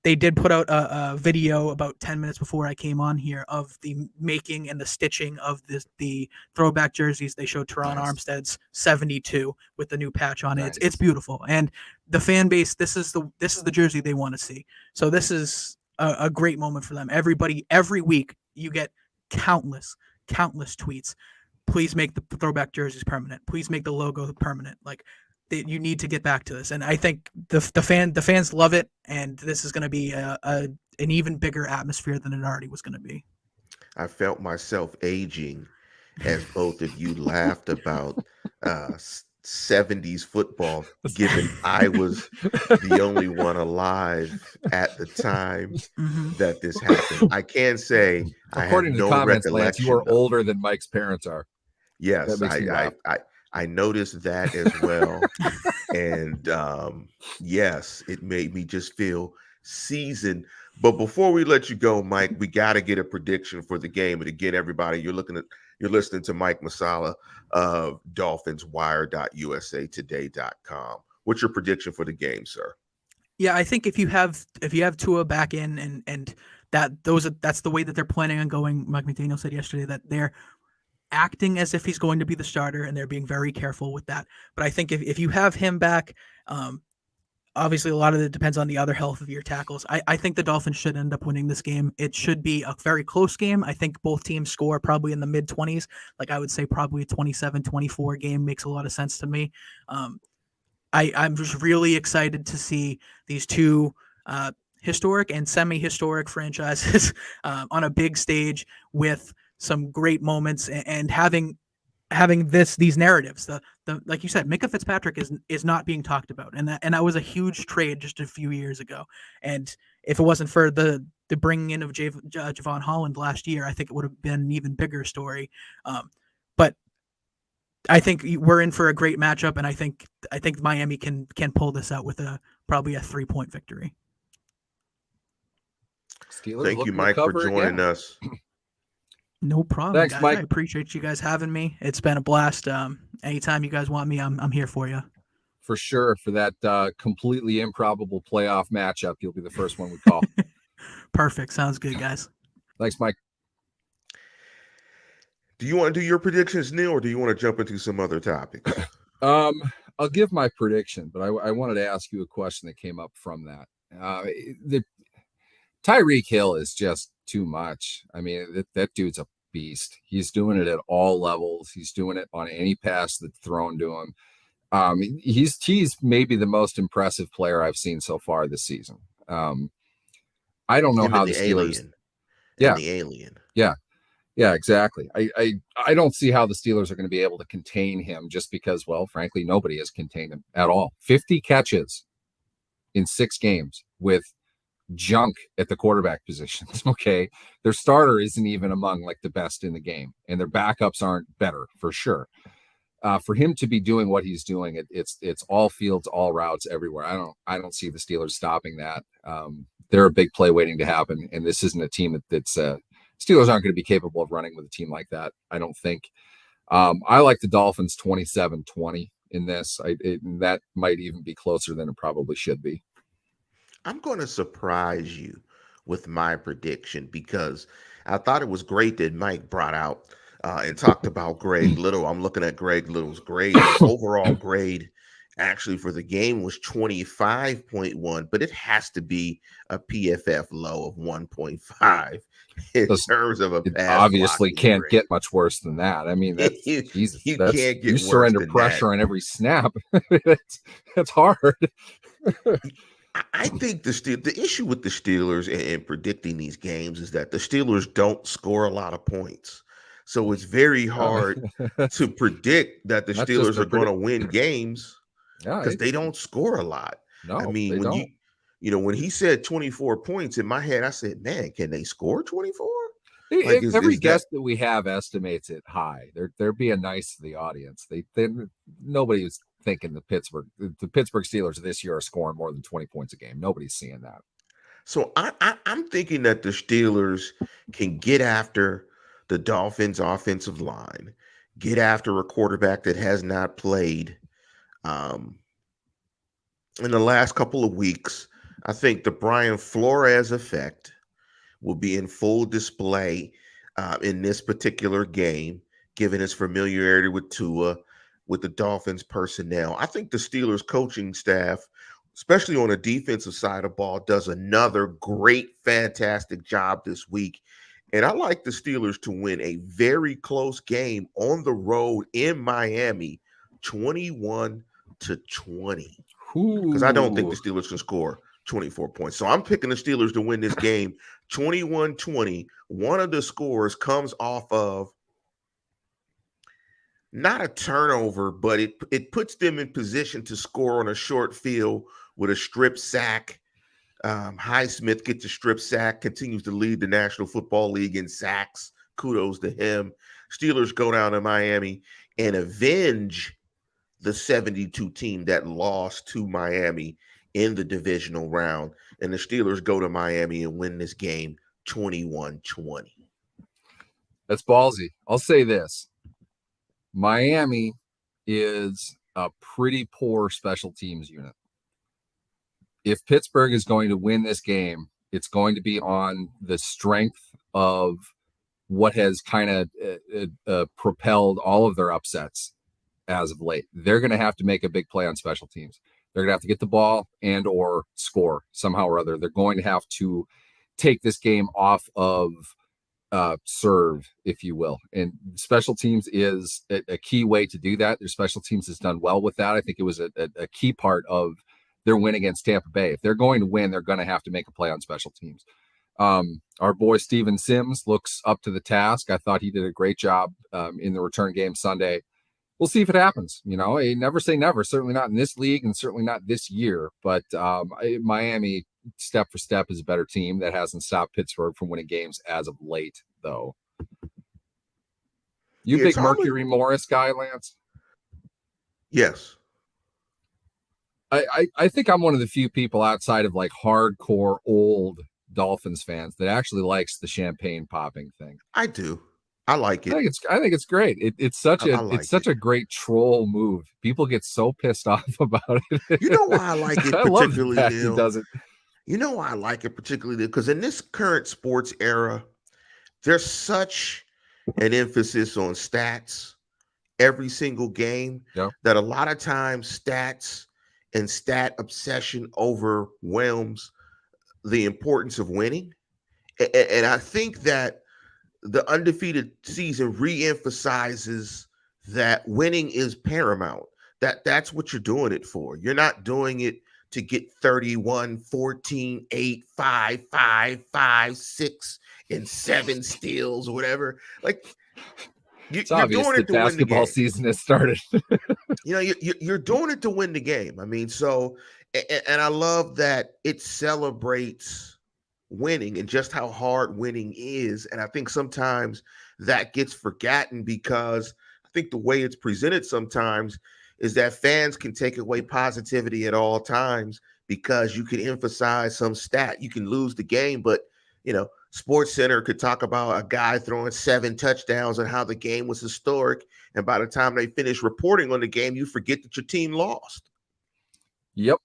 They did put out a video about 10 minutes before I came on here of the making and the stitching of the throwback jerseys. They showed Teron Armstead's 72 with the new patch on it. Nice. It's beautiful. And the fan base, this is the jersey they want to see. So this is a great moment for them. Everybody, every week you get countless tweets. Please make the throwback jerseys permanent. Please make the logo permanent. Like, you need to get back to this, and I think the fans love it, and this is going to be an even bigger atmosphere than it already was going to be. I felt myself aging as both of you laughed about 70s football, given I was the only one alive at the time that this happened. I can say, according I have to no comments, recollection. Lance, you are older than Mike's parents are. Yes, I noticed that as well. And yes, it made me just feel seasoned. But before we let you go, Mike, we got to get a prediction for the game. And again, everybody, you're listening to Mike Masala of DolphinsWire.usatoday.com. What's your prediction for the game, sir? Yeah, I think if you have Tua back in and that's the way that they're planning on going. Mike McDaniel said yesterday that they're acting as if he's going to be the starter, and they're being very careful with that. But I think if you have him back, obviously a lot of it depends on the other health of your tackles. I think the Dolphins should end up winning this game. It should be a very close game. I think both teams score probably in the mid-20s. Like, I would say probably a 27-24 game makes a lot of sense to me. I'm just really excited to see these two historic and semi-historic franchises on a big stage with some great moments and having these narratives. The like you said, Minka Fitzpatrick is not being talked about, and that was a huge trade just a few years ago. And if it wasn't for the bringing in of Javon Holland last year, I think it would have been an even bigger story. But I think we're in for a great matchup, and I think Miami can pull this out with probably a 3-point victory. Steelers Thank you, looking to Mike, for cover joining again. us. No problem, Thanks, guys. Mike. I appreciate you guys having me. It's been a blast. Anytime you guys want me, I'm here for you. For sure. For that completely improbable playoff matchup, you'll be the first one we call. Perfect. Sounds good, guys. Thanks, Mike. Do you want to do your predictions, Neil, or do you want to jump into some other topics? I'll give my prediction, but I wanted to ask you a question that came up from that. The Tyreek Hill is just too much. I mean, that dude's a beast. He's doing it at all levels. He's doing it on any pass that's thrown to him. He's maybe the most impressive player I've seen so far this season. I don't know how the Steelers. Yeah, the alien. Yeah, exactly. I don't see how the Steelers are going to be able to contain him just because, well, frankly, nobody has contained him at all. 50 catches in 6 games with junk at the quarterback positions. Okay. Their starter isn't even among like the best in the game, and their backups aren't better for sure. For him to be doing what he's doing, it's all fields, all routes everywhere. I don't see the Steelers stopping that. They're a big play waiting to happen, and this isn't a team that's Steelers aren't going to be capable of running with a team like that, I don't think. I like the Dolphins 27-20 in this. That might even be closer than it probably should be. I'm going to surprise you with my prediction because I thought it was great that Mike brought out and talked about Greg Little. I'm looking at Greg Little's grade. His overall grade actually for the game was 25.1, but it has to be a PFF low of 1.5 in terms of a pass. Obviously can't grade. get much worse than that. I mean, that's Jesus. You can't get you worse surrender than pressure that. on every snap. That's hard. I think the issue with the Steelers and predicting these games is that the Steelers don't score a lot of points. So it's very hard to predict that the Steelers are going to win games because they don't score a lot. No, I mean, when when he said 24 points in my head, I said, man, can they score 24? Like, every guest that we have estimates it high. They're being nice to the audience. Nobody was thinking the Pittsburgh Steelers this year are scoring more than 20 points a game. Nobody's seeing that. So I'm thinking that the Steelers can get after the Dolphins offensive line, get after a quarterback that has not played in the last couple of weeks. I think the Brian Flores effect will be in full display in this particular game, given his familiarity with Tua, with the Dolphins personnel. I think the Steelers coaching staff, especially on the defensive side of ball, does another great, fantastic job this week. And I like the Steelers to win a very close game on the road in Miami, 21-20. Because I don't think the Steelers can score 24 points. So I'm picking the Steelers to win this game 21-20. One of the scores comes off of not a turnover, but it puts them in position to score on a short field with a strip sack. Highsmith gets a strip sack, continues to lead the National Football League in sacks. Kudos to him. Steelers go down to Miami and avenge the 72 team that lost to Miami in the divisional round. And the Steelers go to Miami and win this game 21-20. That's ballsy. I'll say this. Miami is a pretty poor special teams unit. If Pittsburgh is going to win this game, it's going to be on the strength of what has kind of propelled all of their upsets as of late. They're going to have to make a big play on special teams. They're going to have to get the ball and or score somehow or other. They're going to have to take this game off of serve, if you will. And special teams is a key way to do that. Their special teams has done well with that. I think it was a key part of their win against Tampa Bay. If they're going to win, they're going to have to make a play on special teams. Our boy Steven Sims looks up to the task. I thought he did a great job in the return game Sunday. We'll see if it happens. Never say never. Certainly not in this league and certainly not this year. But Miami, step for step, is a better team that hasn't stopped Pittsburgh from winning games as of late, though. You big Mercury Morris guy, Lance? Yes. I think I'm one of the few people outside of like hardcore old Dolphins fans that actually likes the champagne popping thing. I do. I like it. I think it's great. It's such I it's like such it. a great troll move. People get so pissed off about it. You know why I like it I love the particularly, fact he Neil? does it. You know why I like it particularly? Because in this current sports era, there's such an emphasis on stats every single game Yeah. that a lot of times stats and stat obsession overwhelms the importance of winning. And I think that the undefeated season reemphasizes that winning is paramount. That's what you're doing it for. You're not doing it to get 31, 14, 8, 5, 5, 5, 6, and 7 steals or whatever. Like It's you're obvious doing that it to win the basketball game. season has started. You know, you're doing it to win the game. I mean, so and I love that it celebrates winning and just how hard winning is. And I think sometimes that gets forgotten because I think the way it's presented sometimes is that fans can take away positivity at all times because you can emphasize some stat. You can lose the game, but Sports Center could talk about a guy throwing 7 touchdowns and how the game was historic. And by the time they finish reporting on the game, you forget that your team lost. Yep.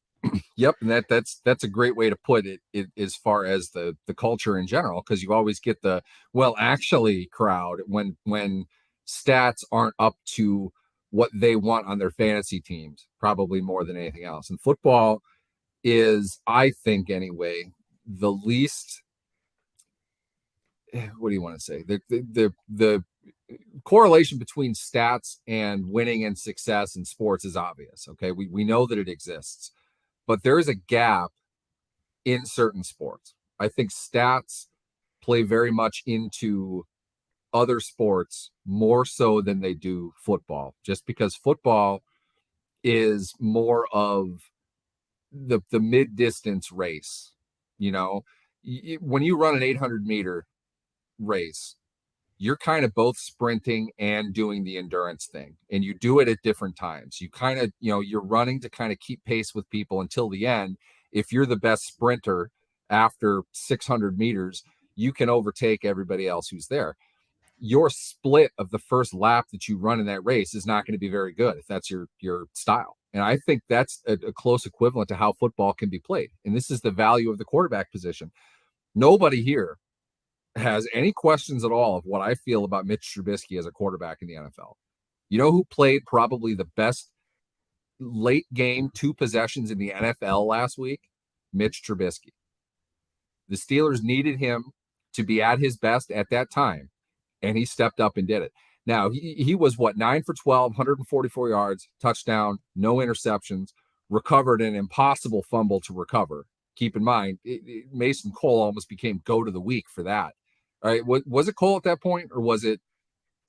Yep, and that's a great way to put it, as far as the culture in general, because you always get the well actually crowd when stats aren't up to what they want on their fantasy teams, probably more than anything else. And football is, I think anyway, the least, what do you want to say? The correlation between stats and winning and success in sports is obvious. Okay, we know that it exists. But there is a gap in certain sports. I think stats play very much into other sports more so than they do football, just because football is more of the mid-distance race. When you run an 800-meter race, you're kind of both sprinting and doing the endurance thing, and you do it at different times. You kind of, you're running to kind of keep pace with people until the end. If you're the best sprinter after 600 meters, you can overtake everybody else who's there. Your split of the first lap that you run in that race is not going to be very good if that's your style. And I think that's a close equivalent to how football can be played. And this is the value of the quarterback position. Nobody here has any questions at all of what I feel about Mitch Trubisky as a quarterback in the NFL. You know who played probably the best late game 2 possessions in the NFL last week? Mitch Trubisky. The Steelers needed him to be at his best at that time, and he stepped up and did it. Now, he was 9 for 12, 144 yards, touchdown, no interceptions, recovered an impossible fumble to recover. Keep in mind, Mason Cole almost became goat of the week for that. All right, was it Cole at that point, or was it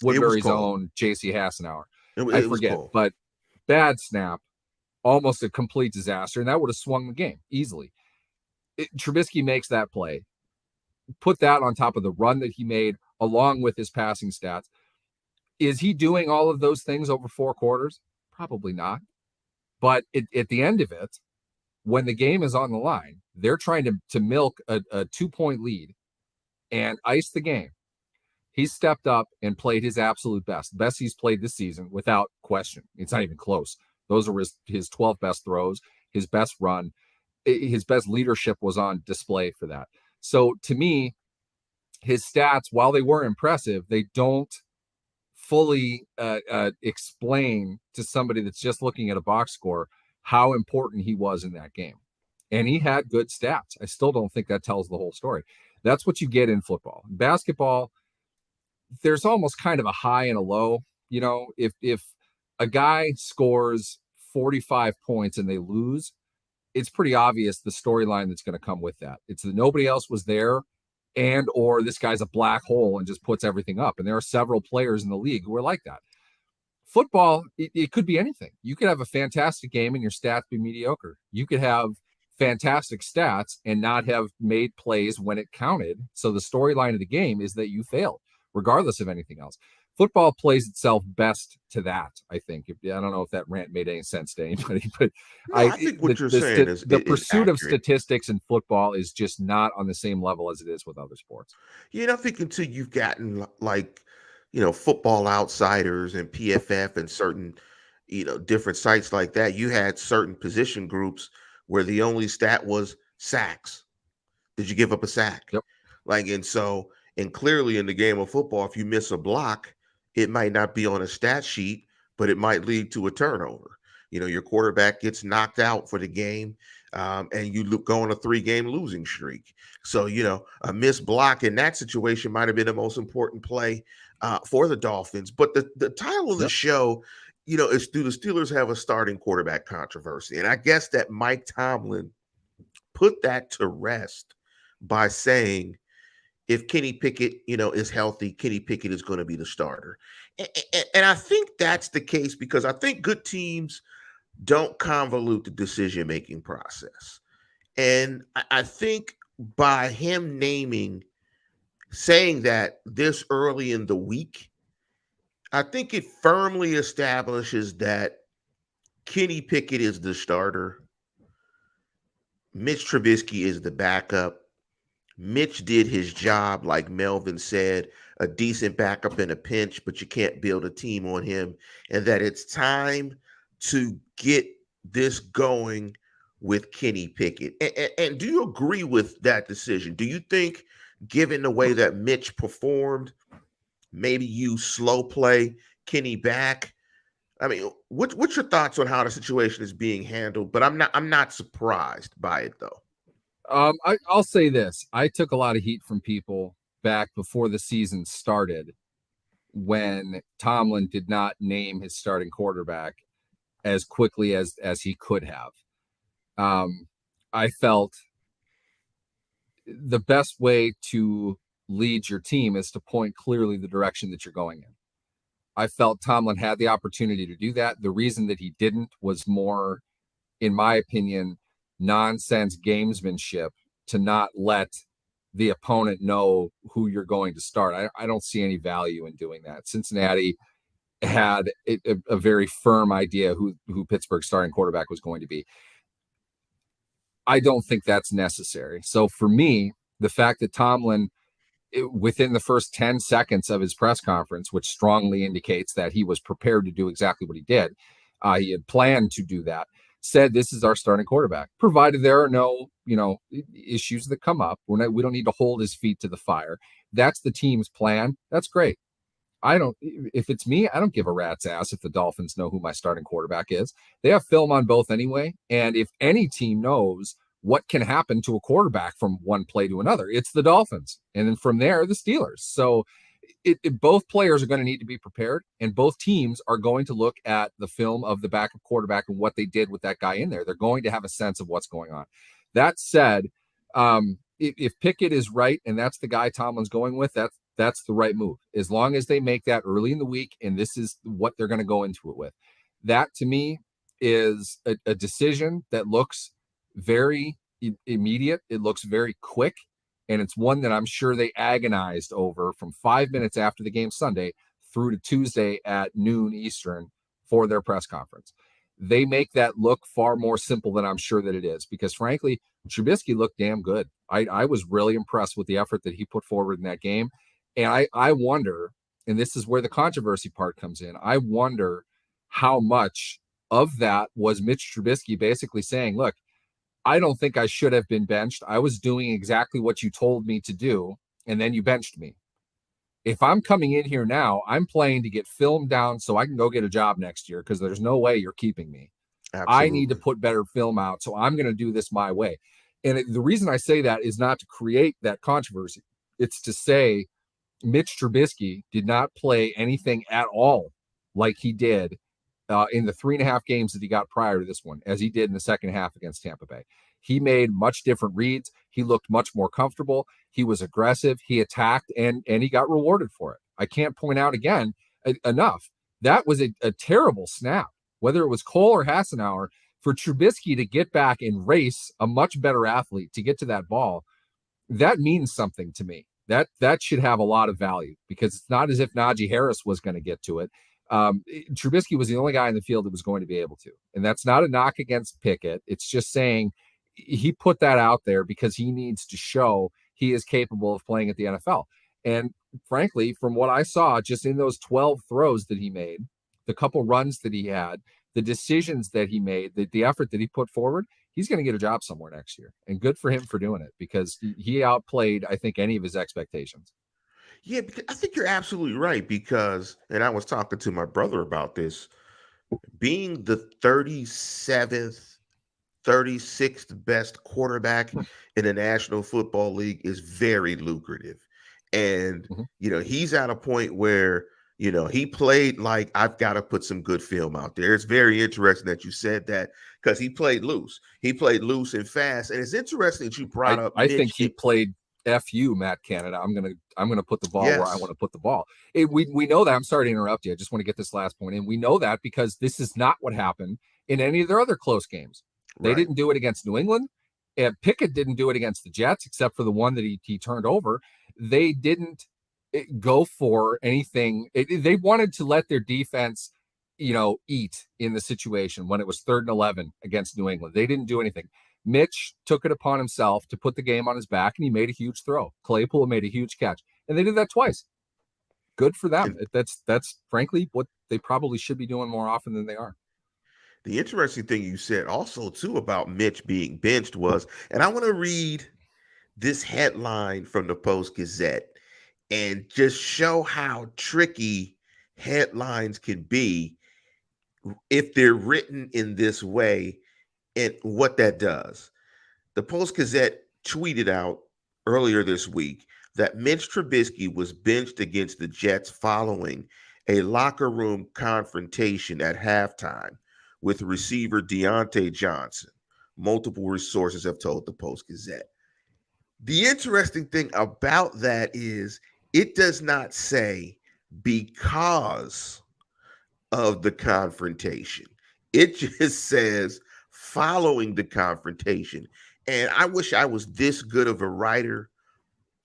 Woodbury's own J.C. Hassenauer? I forget, but bad snap, almost a complete disaster, and that would have swung the game easily. Trubisky makes that play. Put that on top of the run that he made, along with his passing stats. Is he doing all of those things over 4 quarters? Probably not. But at the end of it, when the game is on the line, they're trying to milk a 2-point lead and ice the game. He stepped up and played his absolute best he's played this season, without question. It's not even close. Those are his 12 best throws, his best run, his best leadership was on display for that. So to me, his stats, while they were impressive, they don't fully explain to somebody that's just looking at a box score how important he was in that game. And he had good stats. I still don't think that tells the whole story. That's what you get in football. Basketball, there's almost kind of a high and a low. If a guy scores 45 points and they lose, it's pretty obvious the storyline that's going to come with that. It's that nobody else was there, and or this guy's a black hole and just puts everything up. And there are several players in the league who are like that. Football, it could be anything. You could have a fantastic game and your stats be mediocre. You could have fantastic stats and not have made plays when it counted. So the storyline of the game is that you failed, regardless of anything else. Football plays itself best to that, I think. I don't know if that rant made any sense to anybody, but No, I think what you're saying is the is pursuit of accurate. statistics in football is just not on the same level as it is with other sports. Yeah, and I think until you've gotten like, Football Outsiders and PFF and certain, different sites like that, you had certain position groups where the only stat was sacks. Did you give up a sack? Yep. And clearly in the game of football, if you miss a block, it might not be on a stat sheet, but it might lead to a turnover. Your quarterback gets knocked out for the game, and you go on a 3-game losing streak. So, a missed block in that situation might have been the most important play for the Dolphins. But the title of the show, is, do the Steelers have a starting quarterback controversy? And I guess that Mike Tomlin put that to rest by saying, if Kenny Pickett, is healthy, Kenny Pickett is going to be the starter. And I think that's the case because I think good teams don't convolute the decision-making process. And I think by him saying that this early in the week, I think it firmly establishes that Kenny Pickett is the starter. Mitch Trubisky is the backup. Mitch did his job, like Melvin said, a decent backup in a pinch, but you can't build a team on him. And that it's time to get this going with Kenny Pickett. And do you agree with that decision? Do you think, given the way that Mitch performed, maybe you slow play Kenny back? I mean, what's your thoughts on how the situation is being handled? But I'm not surprised by it though. I'll say this. I took a lot of heat from people back before the season started when Tomlin did not name his starting quarterback as quickly as he could have. I felt the best way to lead your team is to point clearly the direction that you're going in. I felt Tomlin had the opportunity to do that. The reason that he didn't was more, in my opinion, nonsense gamesmanship to not let the opponent know who you're going to start. I don't see any value in doing that. Cincinnati had a very firm idea who Pittsburgh's starting quarterback was going to be. I don't think that's necessary. So for me, the fact that Tomlin, within the first 10 seconds of his press conference, which strongly indicates that he was prepared to do exactly what he did, he had planned to do that, said this is our starting quarterback, provided there are no, issues that come up. We don't need to hold his feet to the fire. That's the team's plan. That's great. If it's me, I don't give a rat's ass if the Dolphins know who my starting quarterback is. They have film on both anyway. And if any team knows what can happen to a quarterback from one play to another, it's the Dolphins. And then from there, the Steelers. So both players are going to need to be prepared, and both teams are going to look at the film of the backup quarterback and what they did with that guy in there. They're going to have a sense of what's going on. That said, if Pickett is right and that's the guy Tomlin's going with, that's the right move. As long as they make that early in the week and this is what they're going to go into it with. That to me is a decision that looks very immediate. It looks very quick. And it's one that I'm sure they agonized over from 5 minutes after the game Sunday through to Tuesday at noon Eastern for their press conference. They make that look far more simple than I'm sure that it is, because frankly, Trubisky looked damn good. I was really impressed with the effort that he put forward in that game. And I wonder, and this is where the controversy part comes in, I wonder how much of that was Mitch Trubisky basically saying, look, I don't think I should have been benched. I was doing exactly what you told me to do, and then you benched me. If I'm coming in here now, I'm playing to get film down so I can go get a job next year because there's no way you're keeping me. Absolutely. I need to put better film out, so I'm going to do this my way. And the reason I say that is not to create that controversy. It's to say Mitch Trubisky did not play anything at all like he did in the 3.5 games that he got prior to this one, as he did in the second half against Tampa Bay. He made much different reads. He looked much more comfortable. He was aggressive. He attacked, and he got rewarded for it. I can't point out again enough. That was a terrible snap, whether it was Cole or Hassenauer, for Trubisky to get back and race a much better athlete to get to that ball. That means something to me. That should have a lot of value, because it's not as if Najee Harris was going to get to it. Trubisky was the only guy in the field that was going to be able to. And that's not a knock against Pickett. It's just saying he put that out there because he needs to show he is capable of playing at the NFL. And frankly, from what I saw, just in those 12 throws that he made, the couple runs that he had, the decisions that he made, the effort that he put forward, he's going to get a job somewhere next year. And good for him for doing it, because he outplayed, I think, any of his expectations. Yeah, because I think you're absolutely right, because, and I was talking to my brother about this, being the 37th, 36th best quarterback in the National Football League is very lucrative. And, he's at a point where, he played like, I've got to put some good film out there. It's very interesting that you said that, because he played loose. He played loose and fast. And it's interesting that you brought up I think he played F you, Matt Canada. I'm gonna put the ball where I want to put the ball. We know that. I'm sorry to interrupt you. I just want to get this last point in. We know that because this is not what happened in any of their other close games. They didn't do it against New England. And Pickett didn't do it against the Jets, except for the one that he turned over. They didn't go for anything. They wanted to let their defense, eat in the situation when it was 3rd and 11 against New England. They didn't do anything. Mitch took it upon himself to put the game on his back, and he made a huge throw. Claypool made a huge catch, and they did that twice. Good for them. That's frankly what they probably should be doing more often than they are. The interesting thing you said also too about Mitch being benched was, and I want to read this headline from the Post-Gazette and just show how tricky headlines can be if they're written in this way and what that does. The Post-Gazette tweeted out earlier this week that Mitch Trubisky was benched against the Jets following a locker room confrontation at halftime with receiver Diante Johnson. Multiple sources have told the Post-Gazette. The interesting thing about that is it does not say because of the confrontation. It just says following the confrontation. And I wish I was this good of a writer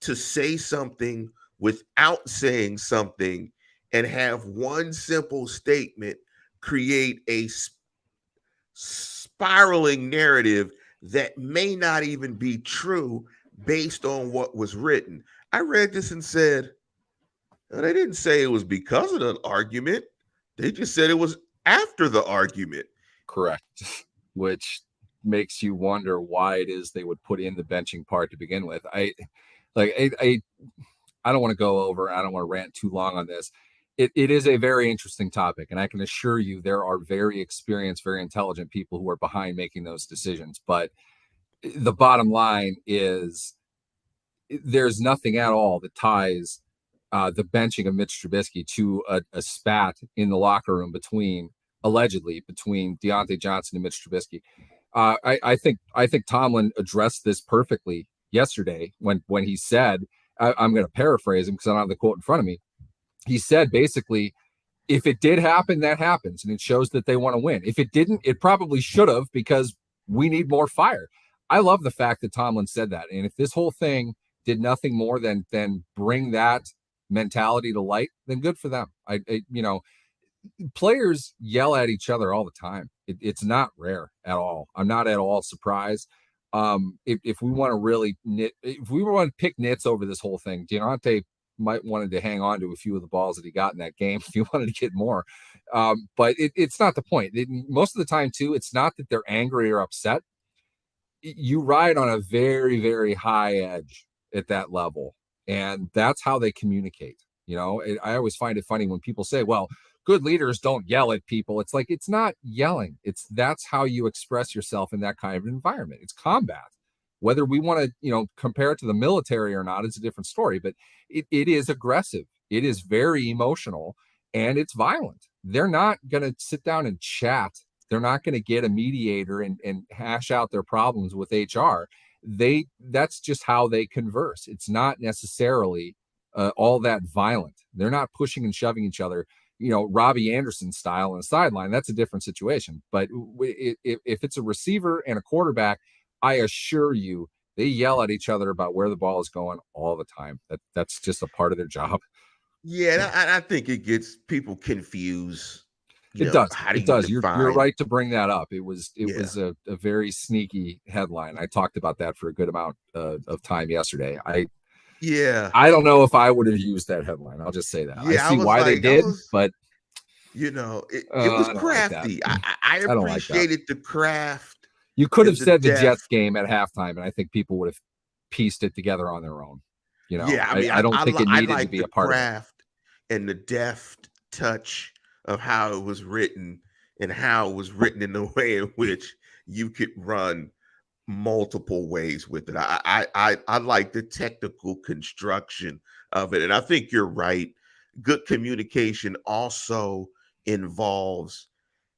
to say something without saying something and have one simple statement create a spiraling narrative that may not even be true based on what was written. I read this and said, they didn't say it was because of the argument. They just said it was after the argument. Correct. Which makes you wonder why it is they would put in the benching part to begin with. I don't want to go over, I don't want to rant too long on this. It is a very interesting topic, and I can assure you there are very experienced, very intelligent people who are behind making those decisions. But the bottom line is there's nothing at all that ties the benching of Mitch Trubisky to a spat in the locker room allegedly between Diante Johnson and Mitch Trubisky. I think Tomlin addressed this perfectly yesterday when he said, I'm going to paraphrase him because I don't have the quote in front of me. He said basically, if it did happen, that happens, and it shows that they want to win. If it didn't, it probably should have, because we need more fire. I love the fact that Tomlin said that, and if this whole thing did nothing more than bring that mentality to light, then good for them. Players yell at each other all the time. It's not rare at all. I'm not at all surprised. If we want to pick nits over this whole thing, Diante might wanted to hang on to a few of the balls that he got in that game if he wanted to get more. But it's not the point. Most of the time too, it's not that they're angry or upset. You ride on a very, very high edge at that level, and that's how they communicate. I always find it funny when people say, well, good leaders don't yell at people. It's like, it's not yelling. That's how you express yourself in that kind of environment. It's combat. Whether we want to, compare it to the military or not, is a different story, but it is aggressive. It is very emotional, and it's violent. They're not going to sit down and chat. They're not going to get a mediator and hash out their problems with HR. That's just how they converse. It's not necessarily all that violent. They're not pushing and shoving each other, Robbie Anderson style on the sideline. That's a different situation. But if it's a receiver and a quarterback, I assure you They yell at each other about where the ball is going all the time. That's just a part of their job. Yeah, and I think it gets people confused. It does. How do It you does. You're define? right to bring that up. It was Yeah, a very sneaky headline. I talked about that for a good amount of time yesterday. yeah, I don't know if I would have used that headline. I'll just say that. I yeah. see why they did, but It was I don't like that. crafty. I I don't like that. appreciated the craft You could have and the said the depth. Jets game at halftime, and I think people would have pieced it together on their own. Yeah, I mean, I don't think it I needed to like be the a part of it. craft and the deft touch of how it was written and how it was written in the way in which you could run multiple ways with it. I like the technical construction of it, and I think you're right. Good communication also involves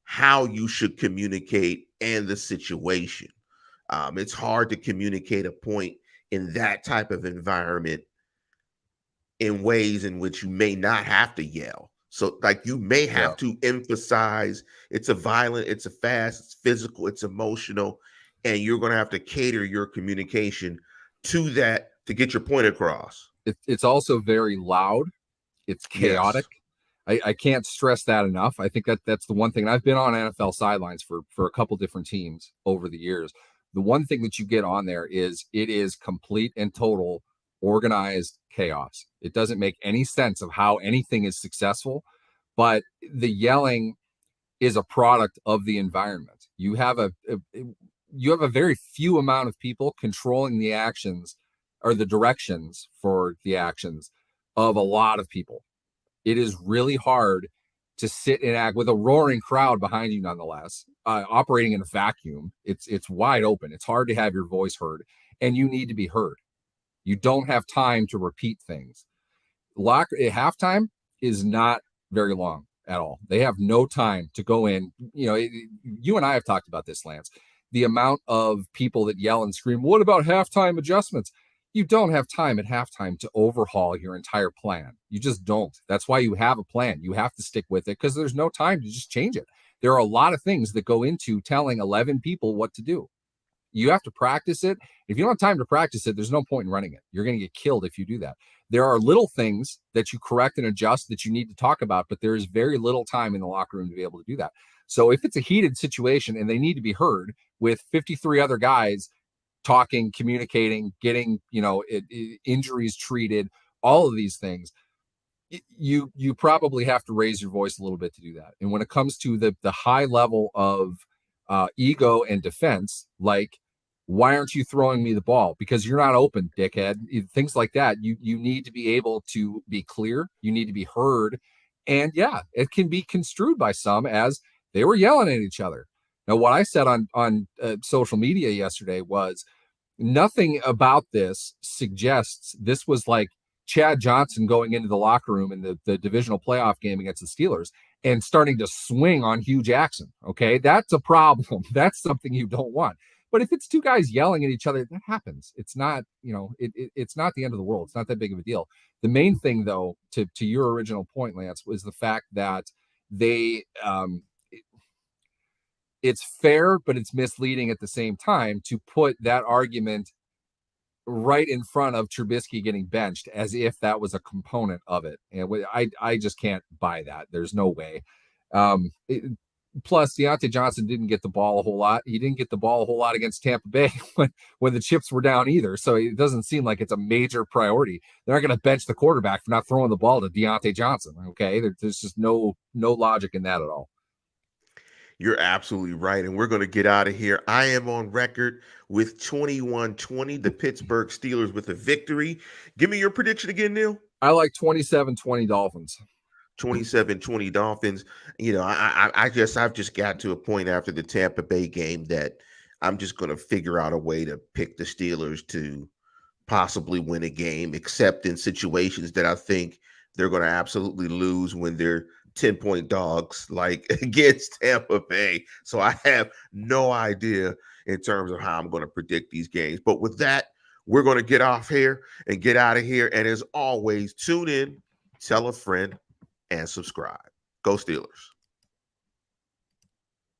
how you should communicate and the situation. It's hard to communicate a point in that type of environment in ways in which you may not have to yell. So, like, you may Yeah. have to emphasize it's a violent, it's a fast, it's physical, it's emotional, and you're going to have to cater your communication to that to get your point across. It's also very loud. It's Yes. chaotic. I can't stress that enough. I think that's the one thing. And I've been on NFL sidelines for a couple different teams over the years. The one thing that you get on there is it is complete and total organized chaos. It doesn't make any sense of how anything is successful, but the yelling is a product of the environment. You have a very few amount of people controlling the actions or the directions for the actions of a lot of people. It is really hard to sit and act with a roaring crowd behind you, nonetheless, operating in a vacuum. It's wide open. It's hard to have your voice heard, and you need to be heard. You don't have time to repeat things. Halftime is not very long at all. They have no time to go in. You and I have talked about this, Lance. The amount of people that yell and scream, "What about halftime adjustments?" You don't have time at halftime to overhaul your entire plan. You just don't. That's why you have a plan. You have to stick with it because there's no time to just change it. There are a lot of things that go into telling 11 people what to do. You have to practice it. If you don't have time to practice it, there's no point in running it. You're going to get killed if you do that. There are little things that you correct and adjust that you need to talk about, but there is very little time in the locker room to be able to do that. So if it's a heated situation and they need to be heard with 53 other guys talking, communicating, getting, injuries treated, all of these things, you probably have to raise your voice a little bit to do that. And when it comes to the high level of ego and defense, like, why aren't you throwing me the ball? Because you're not open, dickhead. Things like that. You need to be able to be clear. You need to be heard. And yeah, it can be construed by some as they were yelling at each other. Now, what I said on social media yesterday was nothing about this suggests this was like Chad Johnson going into the locker room in the divisional playoff game against the Steelers and starting to swing on Hugh Jackson. Okay, that's a problem. That's something you don't want. But if it's two guys yelling at each other, that happens. It's not, it's not the end of the world. It's not that big of a deal. The main thing, though, to your original point, Lance, was the fact that they, it's fair, but it's misleading at the same time to put that argument right in front of Trubisky getting benched as if that was a component of it. And I just can't buy that. There's no way. Plus, Diante Johnson didn't get the ball a whole lot. He didn't get the ball a whole lot against Tampa Bay when the chips were down either. So it doesn't seem like it's a major priority. They're not going to bench the quarterback for not throwing the ball to Diante Johnson. Okay, there's just no logic in that at all. You're absolutely right. And we're going to get out of here. I am on record with 21-20, the Pittsburgh Steelers with a victory. Give me your prediction again, Neil. I like 27-20 Dolphins. 27-20 Dolphins. I guess I've just got to a point after the Tampa Bay game that I'm just going to figure out a way to pick the Steelers to possibly win a game, except in situations that I think they're going to absolutely lose when they're 10-point dogs, like against Tampa Bay. So I have no idea in terms of how I'm going to predict these games. But with that, we're going to get off here and get out of here. And as always, tune in, tell a friend, and subscribe. Go Steelers.